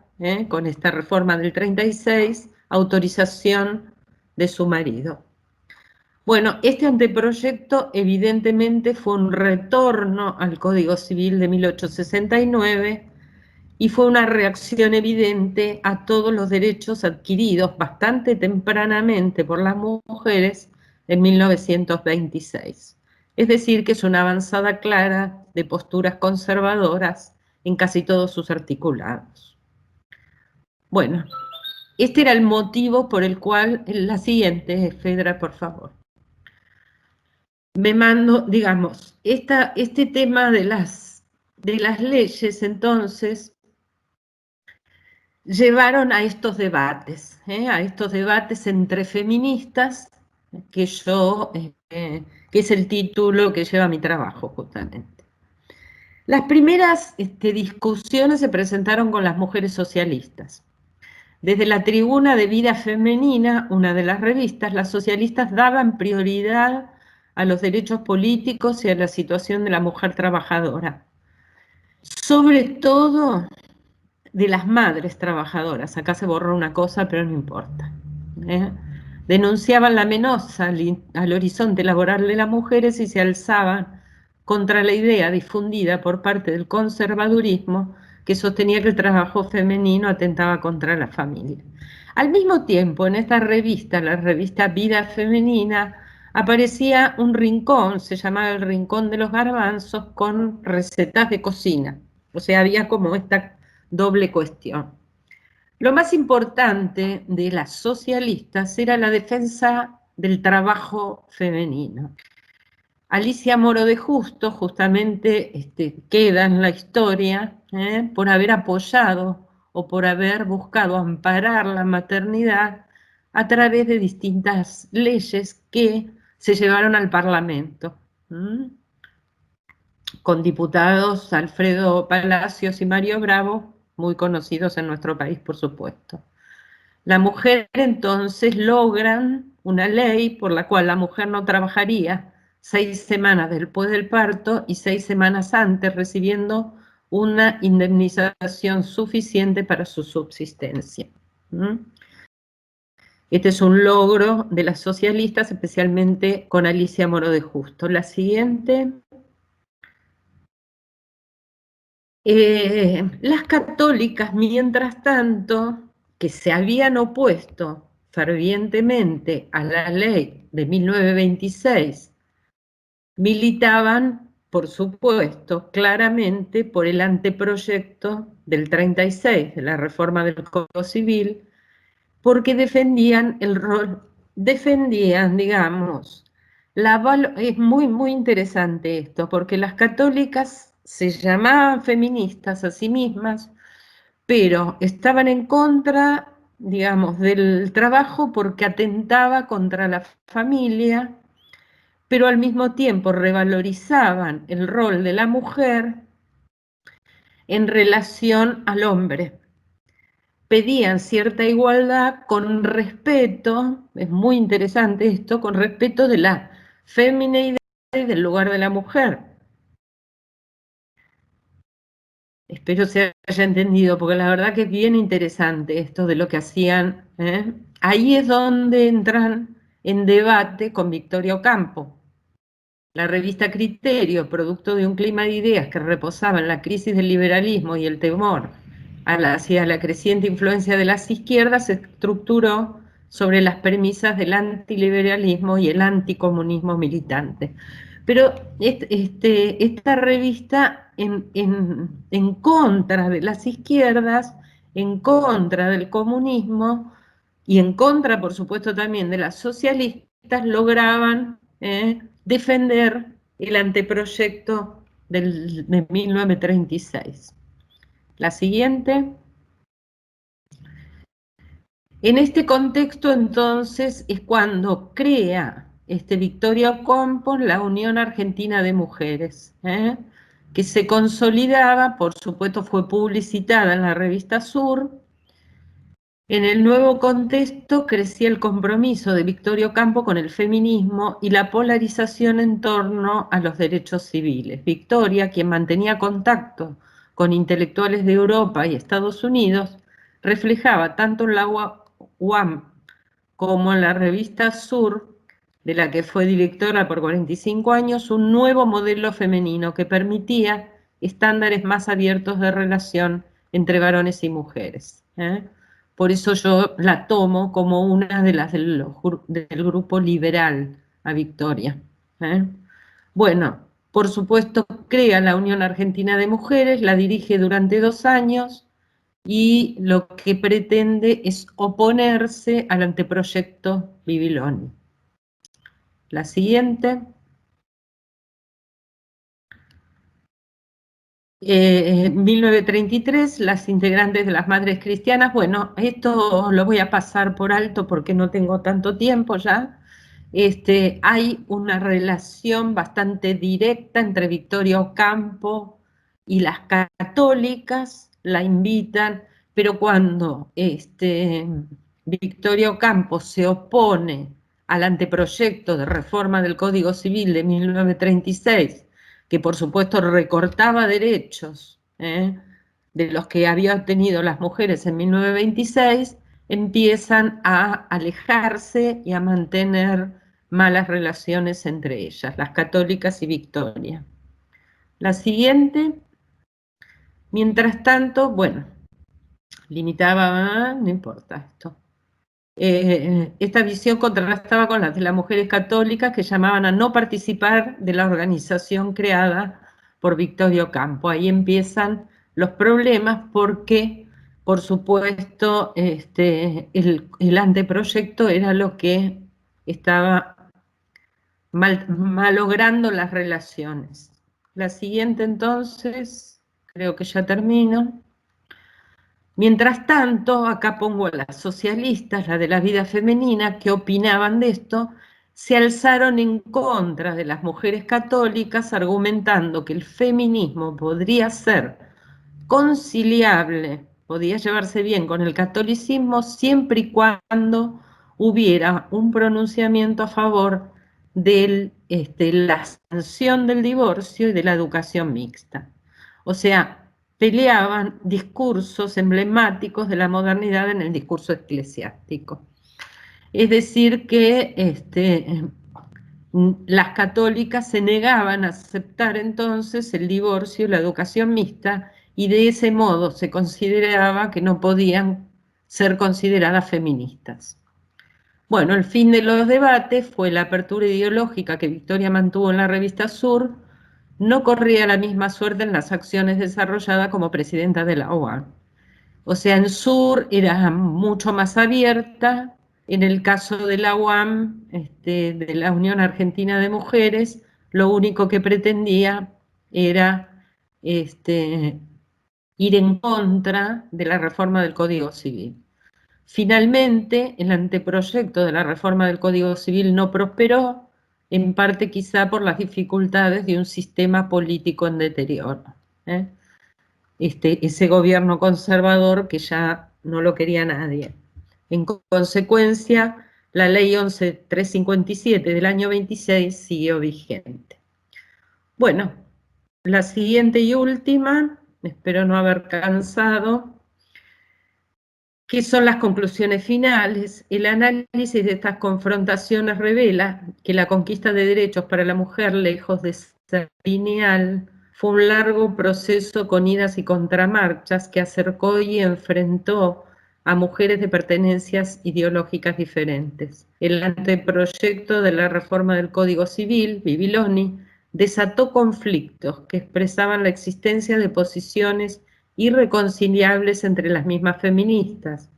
con esta reforma del 36, autorización de su marido. Bueno, este anteproyecto evidentemente fue un retorno al Código Civil de 1869 y fue una reacción evidente a todos los derechos adquiridos bastante tempranamente por las mujeres en 1926. Es decir, que es una avanzada clara de posturas conservadoras en casi todos sus articulados. Bueno, este era el motivo por el cual, la siguiente, Fedra, por favor. Me mando, digamos, este tema de las leyes, entonces, llevaron a estos debates entre feministas, que es el título que lleva mi trabajo, justamente. Las primeras discusiones se presentaron con las mujeres socialistas. Desde la Tribuna de Vida Femenina, una de las revistas, las socialistas daban prioridad a los derechos políticos y a la situación de la mujer trabajadora. Sobre todo de las madres trabajadoras. Acá se borró una cosa, pero no importa. Denunciaban la amenaza al horizonte laboral de las mujeres y se alzaban contra la idea difundida por parte del conservadurismo que sostenía que el trabajo femenino atentaba contra la familia. Al mismo tiempo, en esta revista, la revista Vida Femenina, aparecía un rincón, se llamaba el Rincón de los Garbanzos, con recetas de cocina. O sea, había como esta doble cuestión. Lo más importante de las socialistas era la defensa del trabajo femenino. Alicia Moro de Justo justamente queda en la historia por haber apoyado o por haber buscado amparar la maternidad a través de distintas leyes que se llevaron al Parlamento, con diputados Alfredo Palacios y Mario Bravo, muy conocidos en nuestro país, por supuesto. La mujer entonces logran una ley por la cual la mujer no trabajaría 6 semanas después del parto y 6 semanas antes, recibiendo una indemnización suficiente para su subsistencia. Este es un logro de las socialistas, especialmente con Alicia Moro de Justo. La siguiente. Las católicas, mientras tanto, que se habían opuesto fervientemente a la ley de 1926, militaban, por supuesto, claramente por el anteproyecto del 36, de la reforma del Código Civil, porque defendían el rol, digamos, es muy, muy interesante esto, porque las católicas se llamaban feministas a sí mismas, pero estaban en contra, digamos, del trabajo porque atentaba contra la familia, pero al mismo tiempo revalorizaban el rol de la mujer en relación al hombre. Pedían cierta igualdad con respeto, es muy interesante esto, con respeto de la femineidad y del lugar de la mujer. Espero se haya entendido, porque la verdad que es bien interesante esto de lo que hacían. Ahí es donde entran en debate con Victoria Ocampo. La revista Criterio, producto de un clima de ideas que reposaba en la crisis del liberalismo y el temor hacia la creciente influencia de las izquierdas, se estructuró sobre las premisas del antiliberalismo y el anticomunismo militante. Pero esta revista en contra de las izquierdas, en contra del comunismo y en contra, por supuesto, también de las socialistas, lograban defender el anteproyecto de 1936. La siguiente. En este contexto, entonces, es cuando crea Victoria Ocampo la Unión Argentina de Mujeres, que se consolidaba, por supuesto fue publicitada en la revista Sur. En el nuevo contexto crecía el compromiso de Victoria Ocampo con el feminismo y la polarización en torno a los derechos civiles. Victoria, quien mantenía contacto con intelectuales de Europa y Estados Unidos, reflejaba tanto en la UAM como en la revista Sur, de la que fue directora por 45 años, un nuevo modelo femenino que permitía estándares más abiertos de relación entre varones y mujeres. Por eso yo la tomo como una de las del grupo liberal a Victoria. Bueno, por supuesto, crea la Unión Argentina de Mujeres, la dirige durante 2 años y lo que pretende es oponerse al anteproyecto Bibiloni. La siguiente. 1933, las integrantes de las Madres Cristianas. Bueno, esto lo voy a pasar por alto porque no tengo tanto tiempo ya. Hay una relación bastante directa entre Victoria Ocampo y las católicas, la invitan, pero cuando Victoria Ocampo se opone al anteproyecto de reforma del Código Civil de 1936, que por supuesto recortaba derechos de los que habían obtenido las mujeres en 1926, empiezan a alejarse y a mantener malas relaciones entre ellas, las católicas y Victoria. La siguiente. Mientras tanto, bueno, limitaba, no importa esto. Esta visión contrastaba con la de las mujeres católicas que llamaban a no participar de la organización creada por Victoria Ocampo. Ahí empiezan los problemas porque, por supuesto, el anteproyecto era lo que estaba malogrando las relaciones. La siguiente, entonces, creo que ya termino. Mientras tanto, acá pongo a las socialistas, la de la vida femenina, que opinaban de esto, se alzaron en contra de las mujeres católicas, argumentando que el feminismo podría ser conciliable, podía llevarse bien con el catolicismo, siempre y cuando hubiera un pronunciamiento a favor de la sanción del divorcio y de la educación mixta. O sea, peleaban discursos emblemáticos de la modernidad en el discurso eclesiástico. Es decir, que las católicas se negaban a aceptar entonces el divorcio y la educación mixta, y de ese modo se consideraba que no podían ser consideradas feministas. Bueno, el fin de los debates fue la apertura ideológica que Victoria mantuvo en la revista Sur. No corría la misma suerte en las acciones desarrolladas como presidenta de la OAM. O sea, en Sur era mucho más abierta. En el caso de la UAM, de la Unión Argentina de Mujeres, lo único que pretendía era ir en contra de la reforma del Código Civil. Finalmente, el anteproyecto de la reforma del Código Civil no prosperó, en parte quizá por las dificultades de un sistema político en deterioro. Ese gobierno conservador que ya no lo quería nadie. En consecuencia, la ley 11.357 del año 26 siguió vigente. Bueno, la siguiente y última espero no haber cansado. ¿Qué son las conclusiones finales? El análisis de estas confrontaciones revela que la conquista de derechos para la mujer, lejos de ser lineal, fue un largo proceso con idas y contramarchas que acercó y enfrentó a mujeres de pertenencias ideológicas diferentes. El anteproyecto de la reforma del Código Civil, Bibiloni, desató conflictos que expresaban la existencia de posiciones irreconciliables entre las mismas feministas,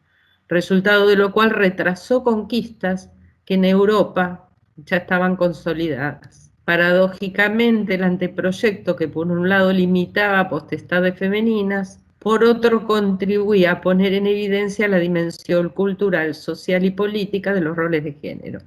resultado de lo cual retrasó conquistas que en Europa ya estaban consolidadas. Paradójicamente, el anteproyecto, que por un lado limitaba potestades femeninas, por otro contribuía a poner en evidencia la dimensión cultural, social y política de los roles de género.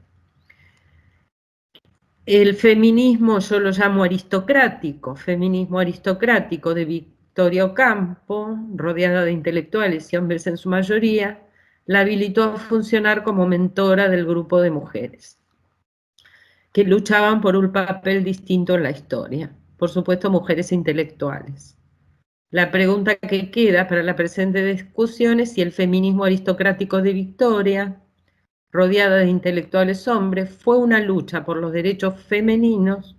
El feminismo yo lo llamo aristocrático, feminismo aristocrático de Victoria Ocampo, rodeada de intelectuales y hombres en su mayoría, la habilitó a funcionar como mentora del grupo de mujeres que luchaban por un papel distinto en la historia, por supuesto mujeres intelectuales. La pregunta que queda para la presente discusión es si el feminismo aristocrático de Victoria, rodeada de intelectuales hombres, fue una lucha por los derechos femeninos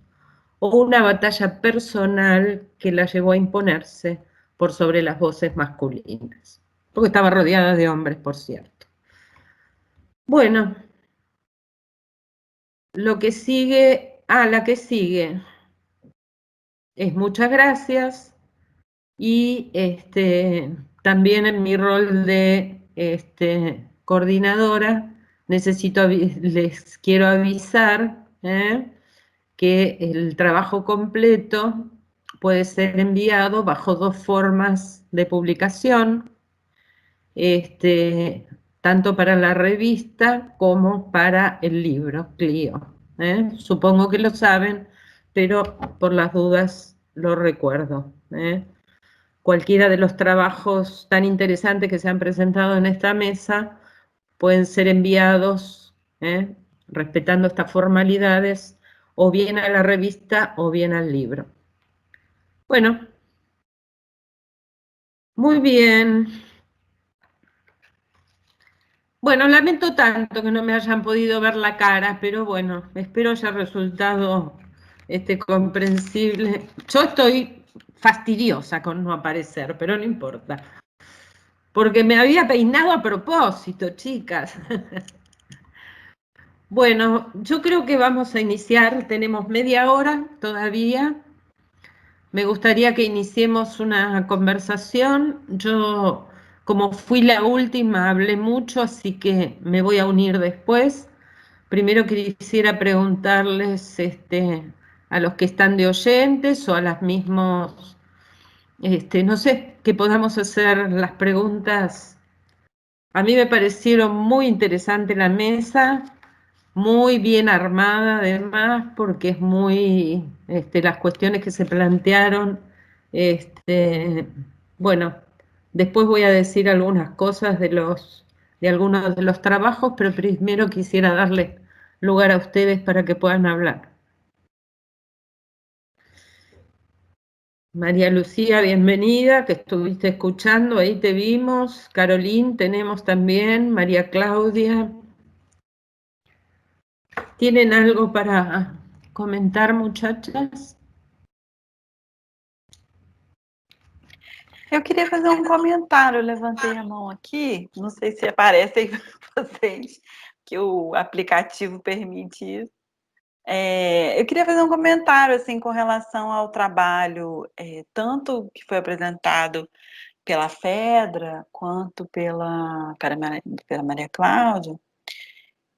o una batalla personal que la llevó a imponerse por sobre las voces masculinas. Porque estaba rodeada de hombres, por cierto. Bueno, lo que sigue, la que sigue es muchas gracias y también en mi rol de coordinadora les quiero avisar que el trabajo completo puede ser enviado bajo 2 formas de publicación, tanto para la revista como para el libro Clio. Supongo que lo saben, pero por las dudas lo recuerdo. Cualquiera de los trabajos tan interesantes que se han presentado en esta mesa pueden ser enviados, respetando estas formalidades, o bien a la revista o bien al libro. Bueno, muy bien. Bueno, lamento tanto que no me hayan podido ver la cara, pero bueno, espero haya resultado comprensible. Yo estoy fastidiosa con no aparecer, pero no importa. Porque me había peinado a propósito, chicas. Bueno, yo creo que vamos a iniciar, tenemos media hora todavía. Me gustaría que iniciemos una conversación. Yo, como fui la última, hablé mucho, así que me voy a unir después. Primero quisiera preguntarles a los que están de oyentes o a las mismos, no sé, que podamos hacer las preguntas. A mí me parecieron muy interesante la mesa, muy bien armada además, porque es muy, las cuestiones que se plantearon, bueno, después voy a decir algunas cosas de algunos de los trabajos, pero primero quisiera darle lugar a ustedes para que puedan hablar. María Lucía, bienvenida, que estuviste escuchando, ahí te vimos. Carolín, tenemos también. María Claudia. ¿Tienen algo para comentar, muchachas? Eu queria fazer um comentário, eu levantei a mão aqui, não sei se aparece aí para vocês, que o aplicativo permite isso. Eu queria fazer um comentário, assim, com relação ao trabalho, tanto que foi apresentado pela Fedra, quanto pela Maria Cláudia.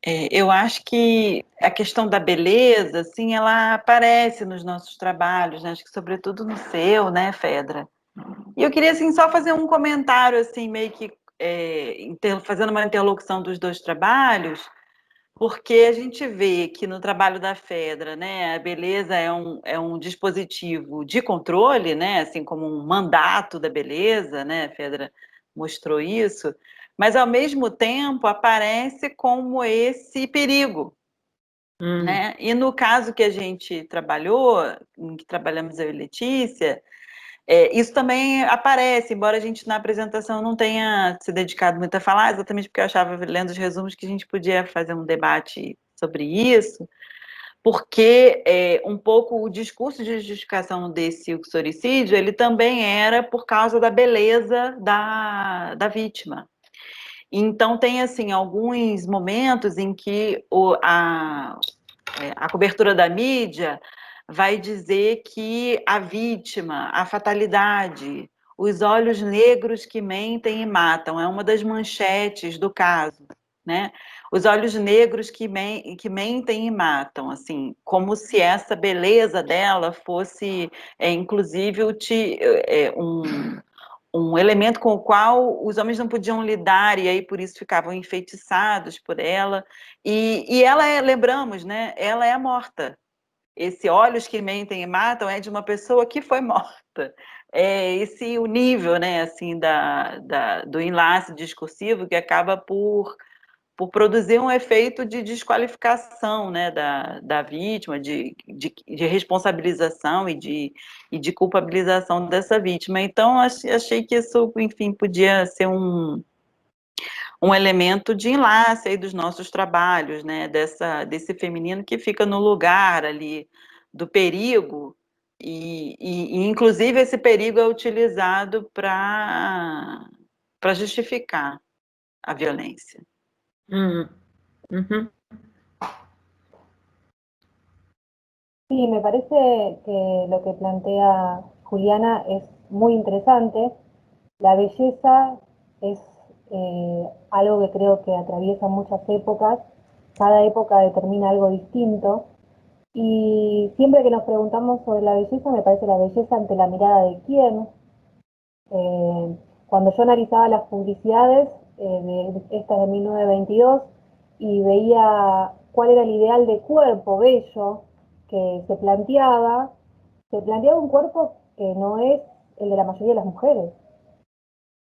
Eu acho que a questão da beleza, assim, ela aparece nos nossos trabalhos, né? Acho que sobretudo no seu, né, Fedra? E eu queria, assim, só fazer um comentário, assim, meio que fazendo uma interlocução dos 2 trabalhos, porque a gente vê que no trabalho da Fedra, né, a beleza é um dispositivo de controle, né, assim como um mandato da beleza, né, a Fedra mostrou isso, mas ao mesmo tempo aparece como esse perigo, né? E no caso que a gente trabalhou, em que trabalhamos eu e Letícia, Isso também aparece, embora a gente na apresentação não tenha se dedicado muito a falar, exatamente porque eu achava, lendo os resumos, que a gente podia fazer um debate sobre isso, porque um pouco o discurso de justificação desse uxoricídio, ele também era por causa da beleza da vítima. Então tem, assim, alguns momentos em que a cobertura da mídia vai dizer que a vítima, a fatalidade, os olhos negros que mentem e matam, é uma das manchetes do caso, né? Os olhos negros que mentem e matam, assim, como se essa beleza dela fosse, inclusive, um elemento com o qual os homens não podiam lidar, e aí por isso ficavam enfeitiçados por ela. E ela lembramos, né? Ela é morta. Esse olhos que mentem e matam é de uma pessoa que foi morta. É esse o nível, né, assim, do enlace discursivo que acaba por produzir um efeito de desqualificação, né, da vítima, de responsabilização e de culpabilização dessa vítima. Então, achei que isso, enfim, podia ser um elemento de enlace aí dos nossos trabalhos, né, desse feminino que fica no lugar ali do perigo, e inclusive esse perigo é utilizado para justificar a violência. Ujú. Sí, me parece que lo que plantea Juliana es muy interesante. La belleza es algo que creo que atraviesa muchas épocas. Cada época determina algo distinto. Y siempre que nos preguntamos sobre la belleza, me parece la belleza ante la mirada de quién. Cuando yo analizaba las publicidades de estas de 1922 y veía cuál era el ideal de cuerpo bello que se planteaba un cuerpo que no es el de la mayoría de las mujeres.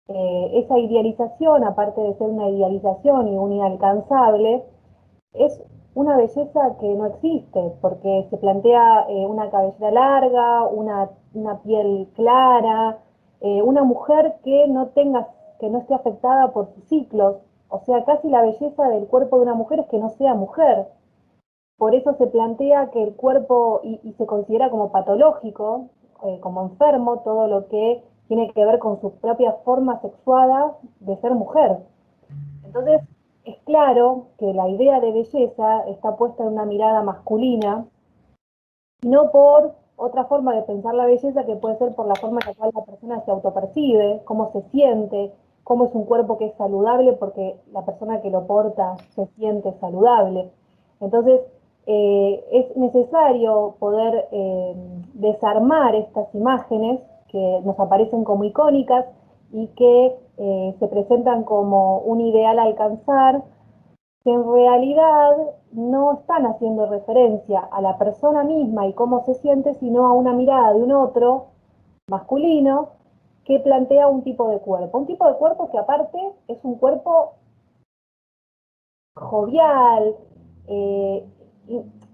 Esa idealización, aparte de ser una idealización y un inalcanzable, es una belleza que no existe, porque se plantea una cabellera larga, una piel clara, una mujer que que no esté afectada por sus ciclos. O sea, casi la belleza del cuerpo de una mujer es que no sea mujer. Por eso se plantea que el cuerpo, y se considera como patológico, como enfermo, todo lo que tiene que ver con su propia forma sexuada de ser mujer. Entonces, es claro que la idea de belleza está puesta en una mirada masculina, no por otra forma de pensar la belleza que puede ser por la forma en la cual la persona se autopercibe, cómo se siente, cómo es un cuerpo que es saludable porque la persona que lo porta se siente saludable. Entonces, es necesario poder desarmar estas imágenes que nos aparecen como icónicas y que se presentan como un ideal a alcanzar, que en realidad no están haciendo referencia a la persona misma y cómo se siente, sino a una mirada de un otro masculino que plantea un tipo de cuerpo. Un tipo de cuerpo que aparte es un cuerpo jovial,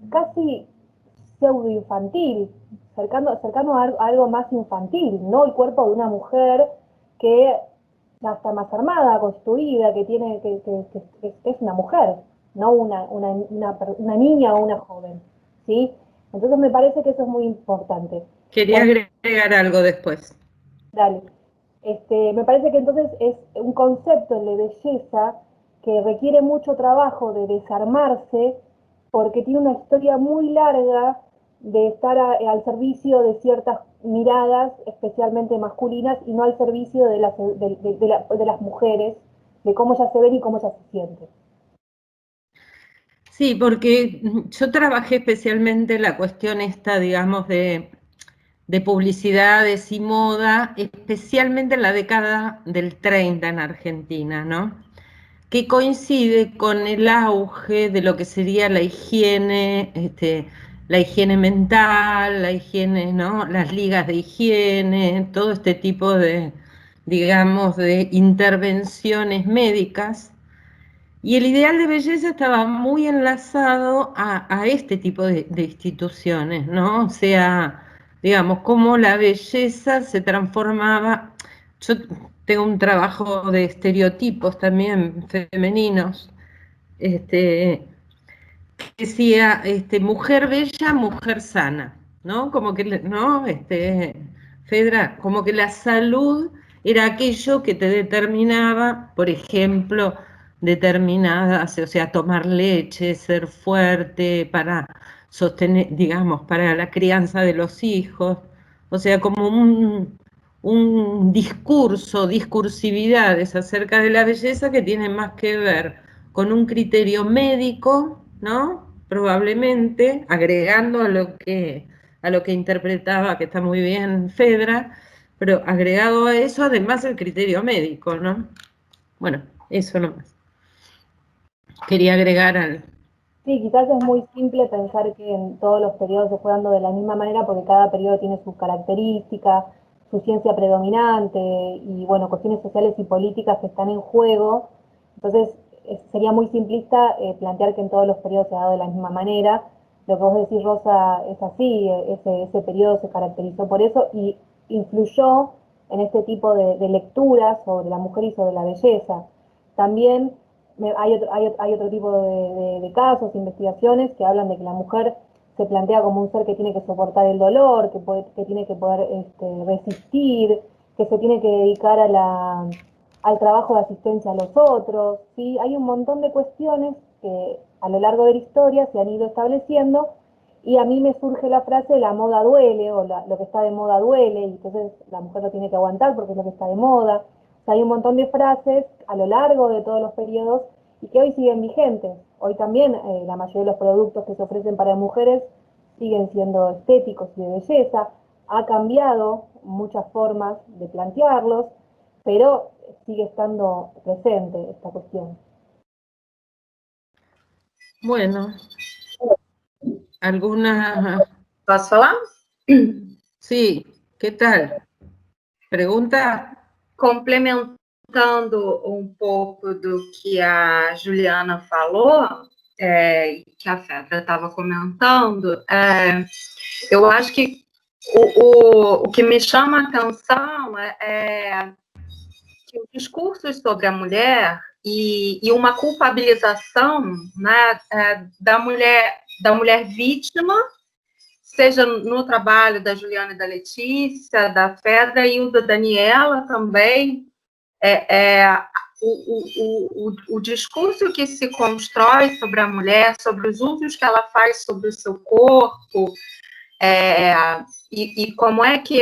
casi pseudo-infantil, cercano a algo más infantil, no el cuerpo de una mujer que está más armada, construida, que es una mujer, no una niña o una joven, ¿sí? Entonces me parece que eso es muy importante. Quería agregar algo después. Dale. Me parece que entonces es un concepto de belleza que requiere mucho trabajo de desarmarse porque tiene una historia muy larga de estar al servicio de ciertas miradas, especialmente masculinas, y no al servicio de las mujeres, de cómo ellas se ven y cómo ellas se sienten. Sí, porque yo trabajé especialmente la cuestión esta, digamos, de publicidades y moda, especialmente en la década del 30 en Argentina, ¿no? Que coincide con el auge de lo que sería la higiene mental, la higiene, ¿no? Las ligas de higiene, todo este tipo de, digamos, de intervenciones médicas. Y el ideal de belleza estaba muy enlazado a este tipo de instituciones, ¿no? O sea, digamos, cómo la belleza se transformaba. Yo tengo un trabajo de estereotipos también femeninos, que decía, mujer bella, mujer sana, ¿no? Como que, ¿no? Fedra, como que la salud era aquello que te determinaba, por ejemplo, determinadas, o sea, tomar leche, ser fuerte para sostener, digamos, para la crianza de los hijos, o sea, como un discurso, discursividades acerca de la belleza que tiene más que ver con un criterio médico, ¿no? Probablemente, agregando a lo que interpretaba, que está muy bien Fedra, pero agregado a eso, además el criterio médico, ¿no? Bueno, eso nomás. Quería agregar al... Sí, quizás es muy simple pensar que en todos los periodos se fue dando de la misma manera porque cada periodo tiene sus características, su ciencia predominante y bueno, cuestiones sociales y políticas que están en juego. Entonces sería muy simplista plantear que en todos los periodos se ha dado de la misma manera. Lo que vos decís, Rosa, es así, ese periodo se caracterizó por eso y influyó en este tipo de lecturas sobre la mujer y sobre la belleza. También hay otro tipo de casos, investigaciones que hablan de que la mujer se plantea como un ser que tiene que soportar el dolor, que tiene que poder resistir, que se tiene que dedicar al trabajo de asistencia a los otros. ¿Sí? Hay un montón de cuestiones que a lo largo de la historia se han ido estableciendo y a mí me surge la frase la moda duele o lo que está de moda duele y entonces la mujer lo tiene que aguantar porque es lo que está de moda. O sea, hay un montón de frases a lo largo de todos los periodos y que hoy siguen vigentes. Hoy también la mayoría de los productos que se ofrecen para mujeres siguen siendo estéticos y de belleza. Ha cambiado muchas formas de plantearlos, pero sigue estando presente esta cuestión. Bueno, alguna... Posso falar? Sí, ¿qué tal? ¿Pregunta? Complementando um pouco do que a Juliana falou, que a Fedra estava comentando, eu acho que o que me chama a atenção é que os discursos sobre a mulher e uma culpabilização, né, da mulher vítima, seja no trabalho da Juliana e da Letícia, da Fedra e o da Daniela também, o discurso que se constrói sobre a mulher, sobre os usos que ela faz sobre o seu corpo, e como é que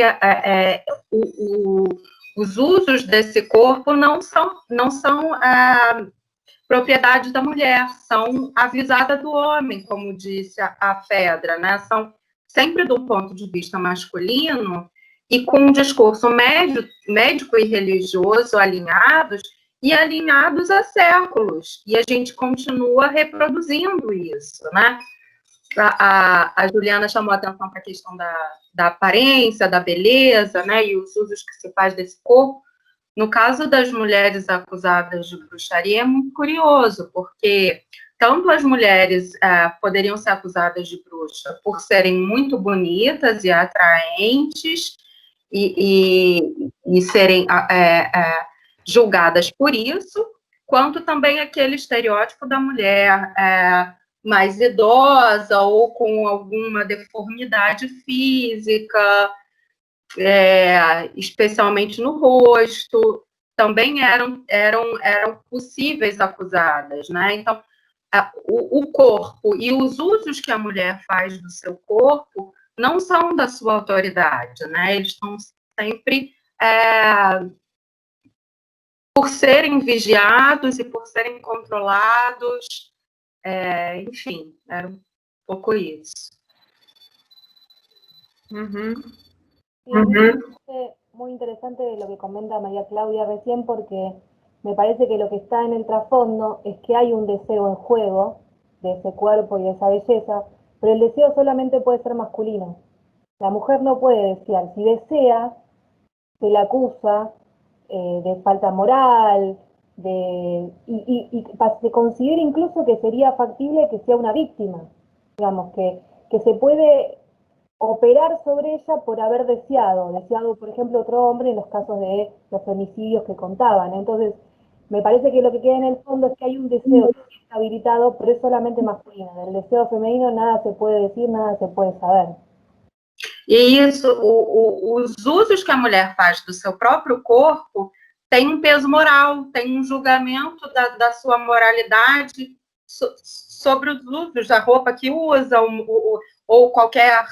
os usos desse corpo não são propriedade da mulher, são a visada do homem, como disse a Fedra, né? São sempre do ponto de vista masculino e com um discurso médico e religioso alinhados há séculos. E a gente continua reproduzindo isso, né? A Juliana chamou a atenção para a questão da aparência, da beleza, né? E os usos que se faz desse corpo. No caso das mulheres acusadas de bruxaria, é muito curioso, porque tanto as mulheres poderiam ser acusadas de bruxa por serem muito bonitas e atraentes e serem julgadas por isso, quanto também aquele estereótipo da mulher mais idosa ou com alguma deformidade física, especialmente no rosto, também eram possíveis acusadas, né? Então, o corpo e os usos que a mulher faz do seu corpo não são da sua autoridade, né? Eles estão sempre por serem vigiados e por serem controlados, enfim, era um pouco isso. Sí, muy interesante lo que comenta María Claudia recién porque me parece que lo que está en el trasfondo es que hay un deseo en juego de ese cuerpo y de esa belleza, pero el deseo solamente puede ser masculino. La mujer no puede desear. Si desea, se la acusa de falta moral, y se considera incluso que sería factible que sea una víctima. Digamos, que se puede operar sobre ella por haber deseado, por ejemplo, otro hombre en los casos de los femicidios que contaban. Entonces, me parece que lo que queda en el fondo es que hay un deseo que sí está habilitado, pero es solamente masculino. Del deseo femenino nada se puede decir, nada se puede saber. E isso, os usos que a mulher faz do seu próprio corpo tem um peso moral, tem um julgamento da sua moralidade sobre os usos da roupa que usa, ou qualquer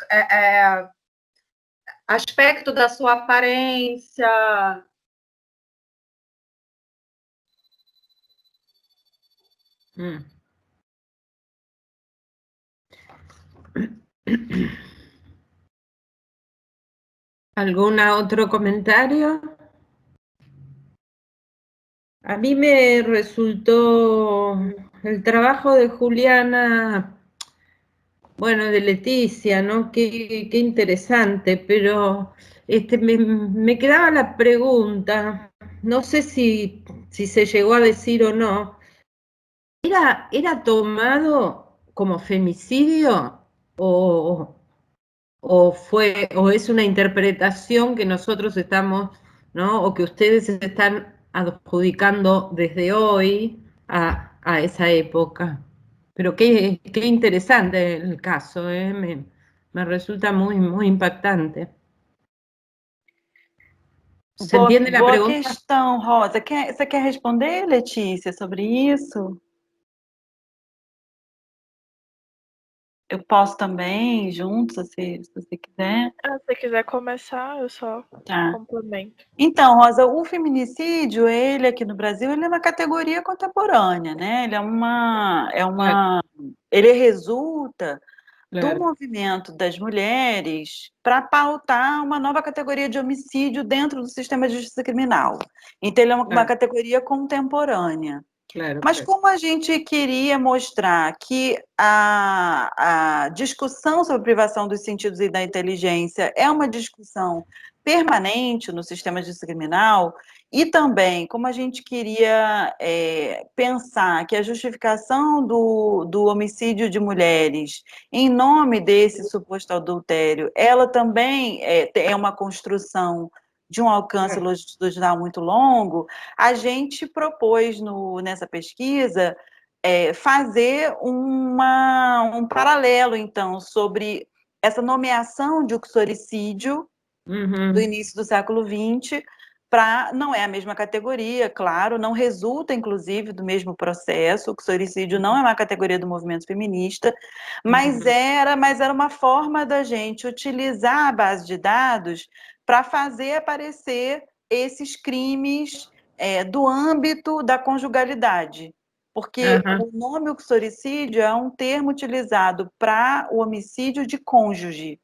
aspecto da sua aparência. ¿Algún otro comentario? A mí me resultó el trabajo de Juliana, bueno, de Leticia, ¿no? Qué interesante, pero me quedaba la pregunta, no sé si se llegó a decir o no, ¿era tomado como femicidio o es una interpretación que nosotros estamos, ¿no? O que ustedes están adjudicando desde hoy a esa época? Pero qué interesante el caso, ¿eh? Me resulta muy impactante. ¿Se entiende la pregunta? Boa questão, Rosa. Você quer responder, Letícia, sobre isso? Eu posso também, junto, se você quiser. Se você quiser começar, eu só complemento. Então, Rosa, o feminicídio, ele aqui no Brasil, ele é uma categoria contemporânea, né? Ele resulta do movimento das mulheres para pautar uma nova categoria de homicídio dentro do sistema de justiça criminal. Então, ele é uma categoria contemporânea. Mas como a gente queria mostrar que a discussão sobre privação dos sentidos e da inteligência é uma discussão permanente no sistema de justiça criminal, e também como a gente queria pensar que a justificação do homicídio de mulheres em nome desse suposto adultério, ela também é uma construção de um alcance longitudinal muito longo, a gente propôs nessa pesquisa fazer um paralelo, então, sobre essa nomeação de uxoricídio do início do século XX, não é a mesma categoria, claro, não resulta, inclusive, do mesmo processo, o uxoricídio não é uma categoria do movimento feminista, mas era uma forma da gente utilizar a base de dados para fazer aparecer esses crimes do âmbito da conjugalidade, porque o nome uxoricídio é um termo utilizado para o homicídio de cônjuge,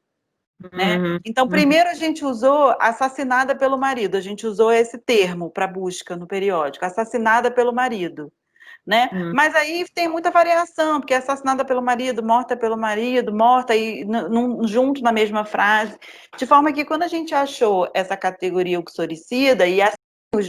né? Então, primeiro a gente usou assassinada pelo marido, a gente usou esse termo para busca no periódico, assassinada pelo marido, né? Mas aí tem muita variação, porque assassinada pelo marido, morta e junto na mesma frase, de forma que quando a gente achou essa categoria uxoricida, e assim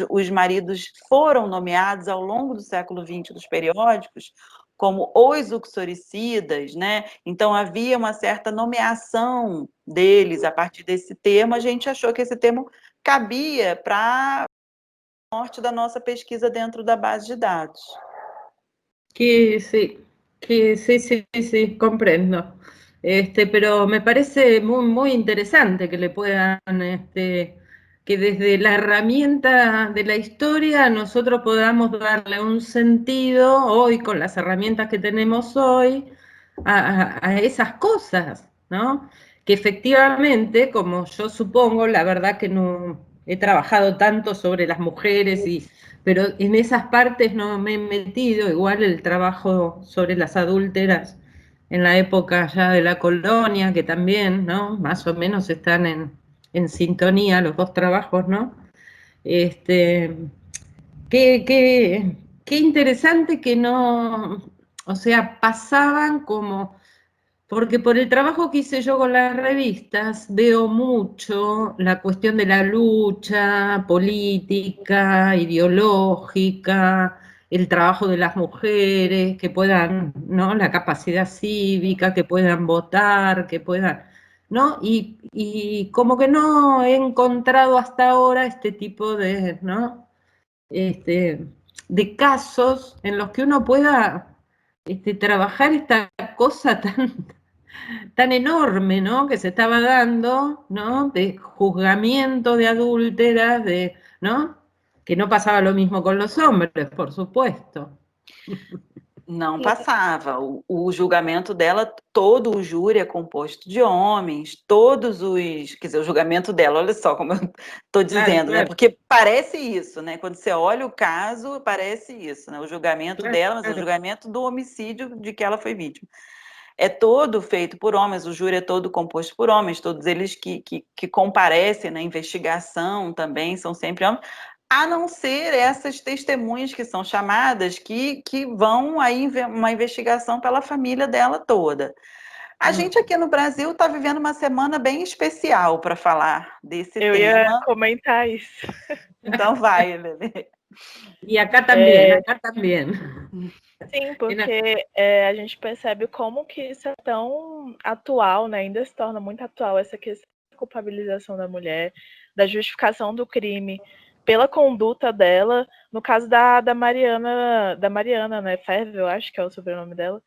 os maridos foram nomeados ao longo do século XX dos periódicos como os uxoricidas, né? Então havia uma certa nomeação deles a partir desse termo, a gente achou que esse termo cabia para a norte da nossa pesquisa dentro da base de dados. Sí, comprendo. Pero me parece muy interesante que le puedan, que desde la herramienta de la historia nosotros podamos darle un sentido hoy con las herramientas que tenemos hoy a esas cosas, ¿no? Que efectivamente, como yo supongo, la verdad que no he trabajado tanto sobre las mujeres pero en esas partes no me he metido, igual el trabajo sobre las adúlteras en la época ya de la colonia, que también, ¿no? Más o menos están en sintonía los dos trabajos, ¿no? Qué interesante que no, o sea, pasaban como, porque por el trabajo que hice yo con las revistas, veo mucho la cuestión de la lucha política, ideológica, el trabajo de las mujeres, que puedan, ¿no? La capacidad cívica, que puedan votar, que puedan... ¿no? Y como que no he encontrado hasta ahora este tipo de, ¿no? De casos en los que uno pueda trabajar esta cosa tan enorme, ¿no? Que se estaba dando, ¿no? De juzgamiento de adúlteras, ¿no? Que no pasaba lo mismo con los hombres, por supuesto. Não passava. O julgamento dela, todo o júri é composto de homens, todos os... Quer dizer, o julgamento dela, olha só como eu estou dizendo, né? Porque parece isso, né? Quando você olha o caso, parece isso, né? O julgamento dela, mas o julgamento do homicídio de que ela foi vítima. É todo feito por homens, o júri é todo composto por homens, todos eles que comparecem na investigação também são sempre homens, a não ser essas testemunhas que são chamadas, que vão aí uma investigação pela família dela toda. A gente aqui no Brasil está vivendo uma semana bem especial para falar desse tema. Eu ia comentar isso. Então vai, Lelê. E acá também, acá também. Sim, porque a gente percebe como que isso é tão atual, né? Ainda se torna muito atual essa questão da culpabilização da mulher, da justificação do crime pela conduta dela. No caso da Mariana, né? Fervel, eu acho que é o sobrenome dela,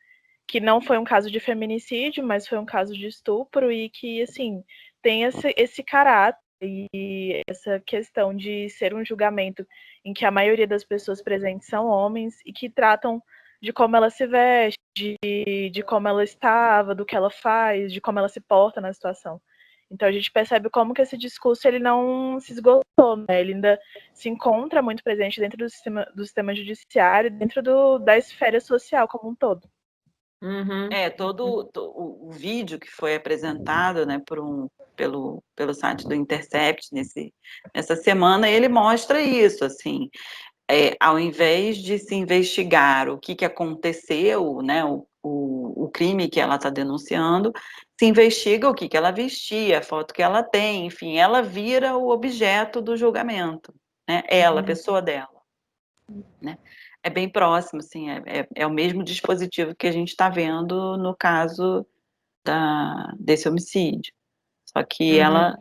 que não foi um caso de feminicídio, mas foi um caso de estupro e que, assim, tem esse caráter e essa questão de ser um julgamento em que a maioria das pessoas presentes são homens e que tratam de como ela se veste, de como ela estava, do que ela faz, de como ela se porta na situação. Então a gente percebe como que esse discurso ele não se esgotou, né? Ele ainda se encontra muito presente dentro do sistema judiciário, dentro da esfera social como um todo. Uhum. Todo o vídeo que foi apresentado, né, pelo site do Intercept nessa semana, ele mostra isso, assim, ao invés de se investigar o que aconteceu, né, o crime que ela está denunciando, se investiga o que ela vestia, a foto que ela tem, enfim, ela vira o objeto do julgamento, né, ela, a pessoa dela, né. É bem próximo, assim, é o mesmo dispositivo que a gente está vendo no caso desse homicídio. Só que ela...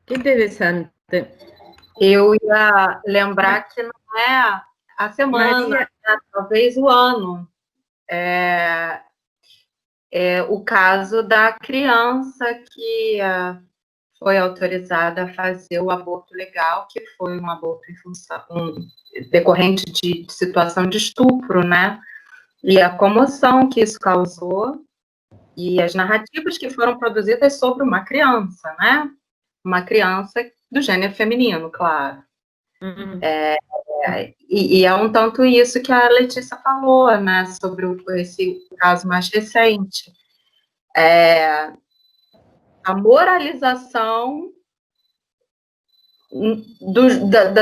Que interessante. Eu ia lembrar que não é a semana, Maria... talvez o ano. O caso da criança que foi autorizada a fazer o aborto legal, que foi um aborto em função, decorrente de situação de estupro, né? E a comoção que isso causou, e as narrativas que foram produzidas sobre uma criança, né? Uma criança do gênero feminino, claro. Uhum. E é um tanto isso que a Letícia falou, né? Sobre esse caso mais recente. A moralização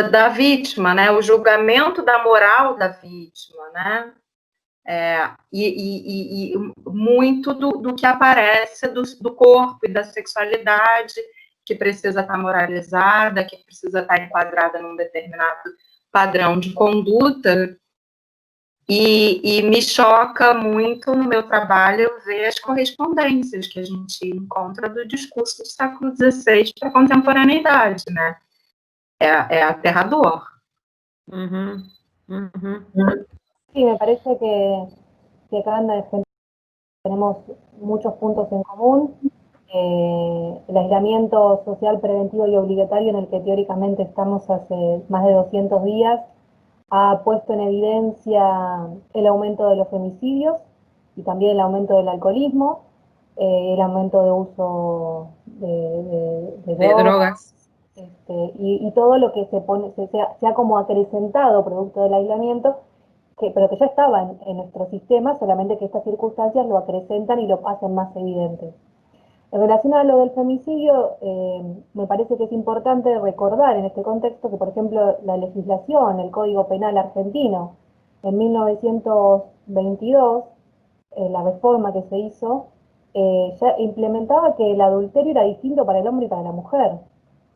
da vítima, né? O julgamento da moral da vítima, né? E muito do que aparece do corpo e da sexualidade, que precisa estar moralizada, que precisa estar enquadrada num determinado padrão de conduta. E me choca muito no meu trabalho ver as correspondências que a gente encontra do discurso do século XVI para a contemporaneidade, né? É aterrador. Uhum. Uhum. Sí, me parece que acá en Argentina tenemos muchos puntos en común. El aislamiento social preventivo y obligatorio en el que teóricamente estamos hace más de 200 días ha puesto en evidencia el aumento de los femicidios y también el aumento del alcoholismo, el aumento de uso de drogas. Y todo lo que se ha como acrecentado producto del aislamiento, pero que ya estaba en nuestro sistema, solamente que estas circunstancias lo acrecentan y lo hacen más evidente. En relación a lo del femicidio, me parece que es importante recordar en este contexto que, por ejemplo, la legislación, el Código Penal argentino, en 1922, la reforma que se hizo, ya implementaba que el adulterio era distinto para el hombre y para la mujer.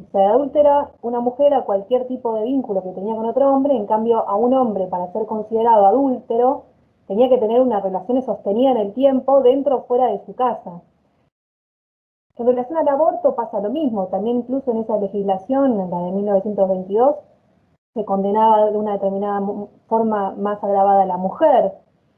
O sea, adúltera una mujer a cualquier tipo de vínculo que tenía con otro hombre, en cambio a un hombre, para ser considerado adúltero, tenía que tener una relación sostenida en el tiempo, dentro o fuera de su casa. En relación al aborto pasa lo mismo, también incluso en esa legislación, en la de 1922, se condenaba de una determinada forma más agravada a la mujer.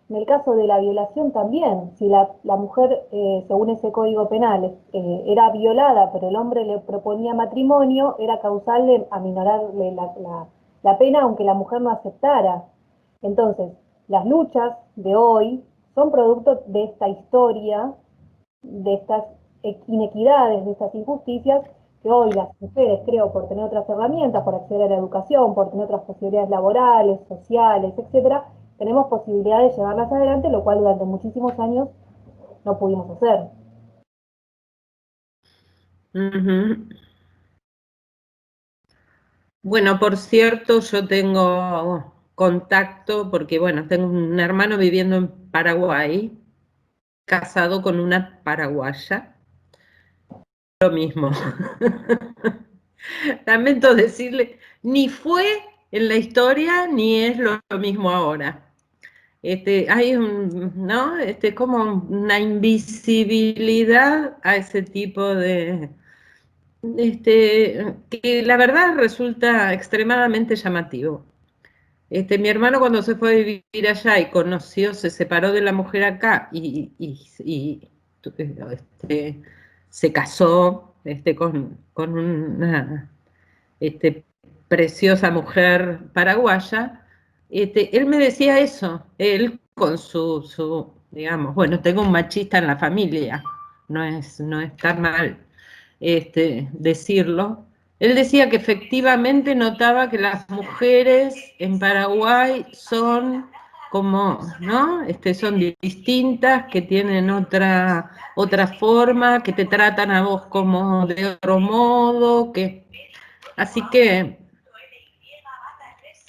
En el caso de la violación también, si la mujer, según ese código penal, era violada, pero el hombre le proponía matrimonio, era causal de aminorarle la pena, aunque la mujer no aceptara. Entonces, las luchas de hoy son producto de esta historia, de estas inequidades, de estas injusticias, que hoy las mujeres, creo, por tener otras herramientas, por acceder a la educación, por tener otras posibilidades laborales, sociales, etcétera, tenemos posibilidad de llevarlas adelante, lo cual durante muchísimos años no pudimos hacer. Bueno, por cierto, yo tengo contacto, porque bueno, tengo un hermano viviendo en Paraguay, casado con una paraguaya. Lo mismo. Lamento decirle, ni fue en la historia, ni es lo mismo ahora. Hay ¿no? Como una invisibilidad a ese tipo de, que la verdad resulta extremadamente llamativo. Mi hermano cuando se fue a vivir allá y conoció, se separó de la mujer acá y se casó con una preciosa mujer paraguaya, él me decía eso, él con digamos, bueno, tengo un machista en la familia, no está mal decirlo. Él decía que efectivamente notaba que las mujeres en Paraguay son como, ¿no? Son distintas, que tienen otra forma, que te tratan a vos como de otro modo, así que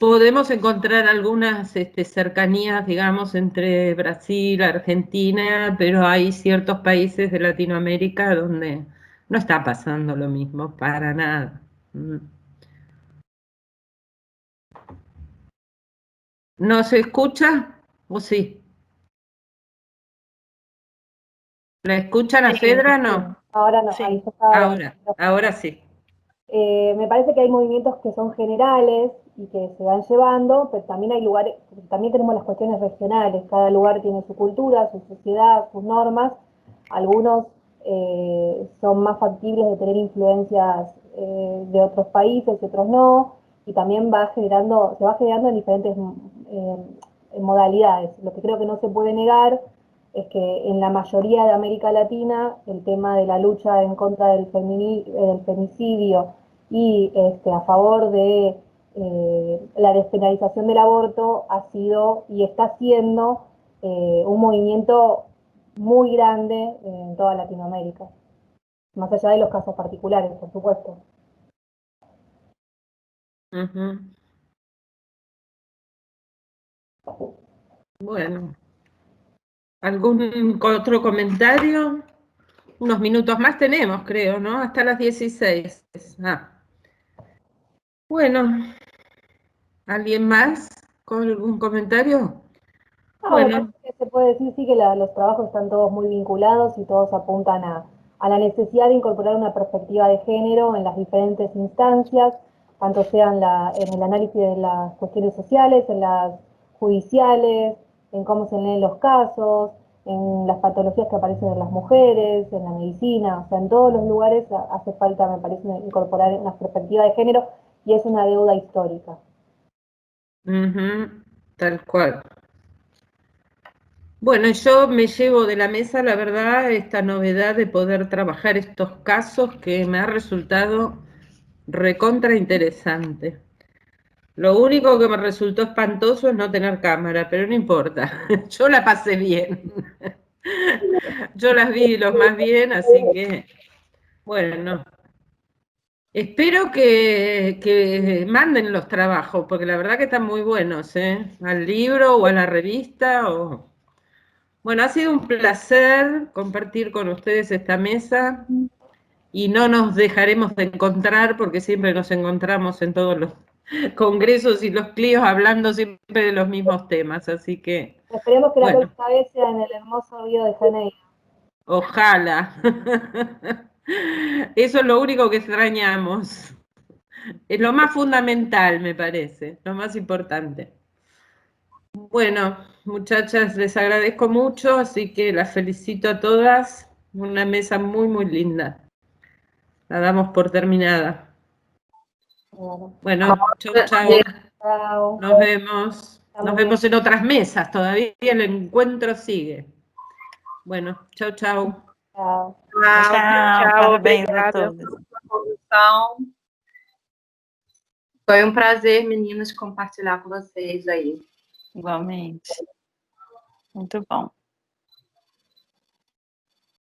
podemos encontrar algunas cercanías, digamos, entre Brasil, Argentina, pero hay ciertos países de Latinoamérica donde no está pasando lo mismo, para nada. ¿No se escucha? ¿O sí? ¿La escuchan a Fedra? No. Ahora no, Sí. ahí se estaba. Ahora sí. Me parece que hay movimientos que son generales y que se van llevando, pero también hay lugares, también tenemos las cuestiones regionales, cada lugar tiene su cultura, su sociedad, sus normas, algunos son más factibles de tener influencias de otros países, otros no, y también se va generando en diferentes modalidades. Lo que creo que no se puede negar es que en la mayoría de América Latina el tema de la lucha en contra del femicidio y a favor de la despenalización del aborto ha sido y está siendo un movimiento muy grande en toda Latinoamérica, más allá de los casos particulares, por supuesto. Bueno, ¿algún otro comentario? Unos minutos más tenemos, creo, ¿no? Hasta las 16. Bueno, ¿alguien más con algún comentario? No, Bueno. me parece que se puede decir sí que los trabajos están todos muy vinculados y todos apuntan a la necesidad de incorporar una perspectiva de género en las diferentes instancias, tanto sea en el análisis de las cuestiones sociales, en las judiciales, en cómo se leen los casos, en las patologías que aparecen en las mujeres, en la medicina, o sea, en todos los lugares hace falta, me parece, incorporar una perspectiva de género y es una deuda histórica. Tal cual. Bueno, yo me llevo de la mesa, la verdad, esta novedad de poder trabajar estos casos que me ha resultado recontra interesante. Lo único que me resultó espantoso es no tener cámara, pero no importa, yo la pasé bien. Yo las vi los más bien, así que, bueno, espero que manden los trabajos, porque la verdad que están muy buenos, ¿eh? Al libro o a la revista. Bueno, ha sido un placer compartir con ustedes esta mesa y no nos dejaremos de encontrar porque siempre nos encontramos en todos congresos y los CLIOs hablando siempre de los mismos temas, así que, Esperemos que la bueno, próxima vez sea en el hermoso Río de Janeiro. ojalá. Eso es lo único que extrañamos. Es lo más fundamental, me parece, lo más importante. Bueno, muchachas, les agradezco mucho, así que las felicito a todas. Una mesa muy, muy linda. La damos por terminada. Bueno, chau, chau. Chao. Nos vemos. Nos Estamos vemos en otras mesas. Todavía el encuentro sigue. Bueno, chau, chau. Chao. Tchau, parabéns a Obrigada todos. pela sua condução. Foi um prazer, meninas, compartilhar com vocês aí. Igualmente. Muito bom.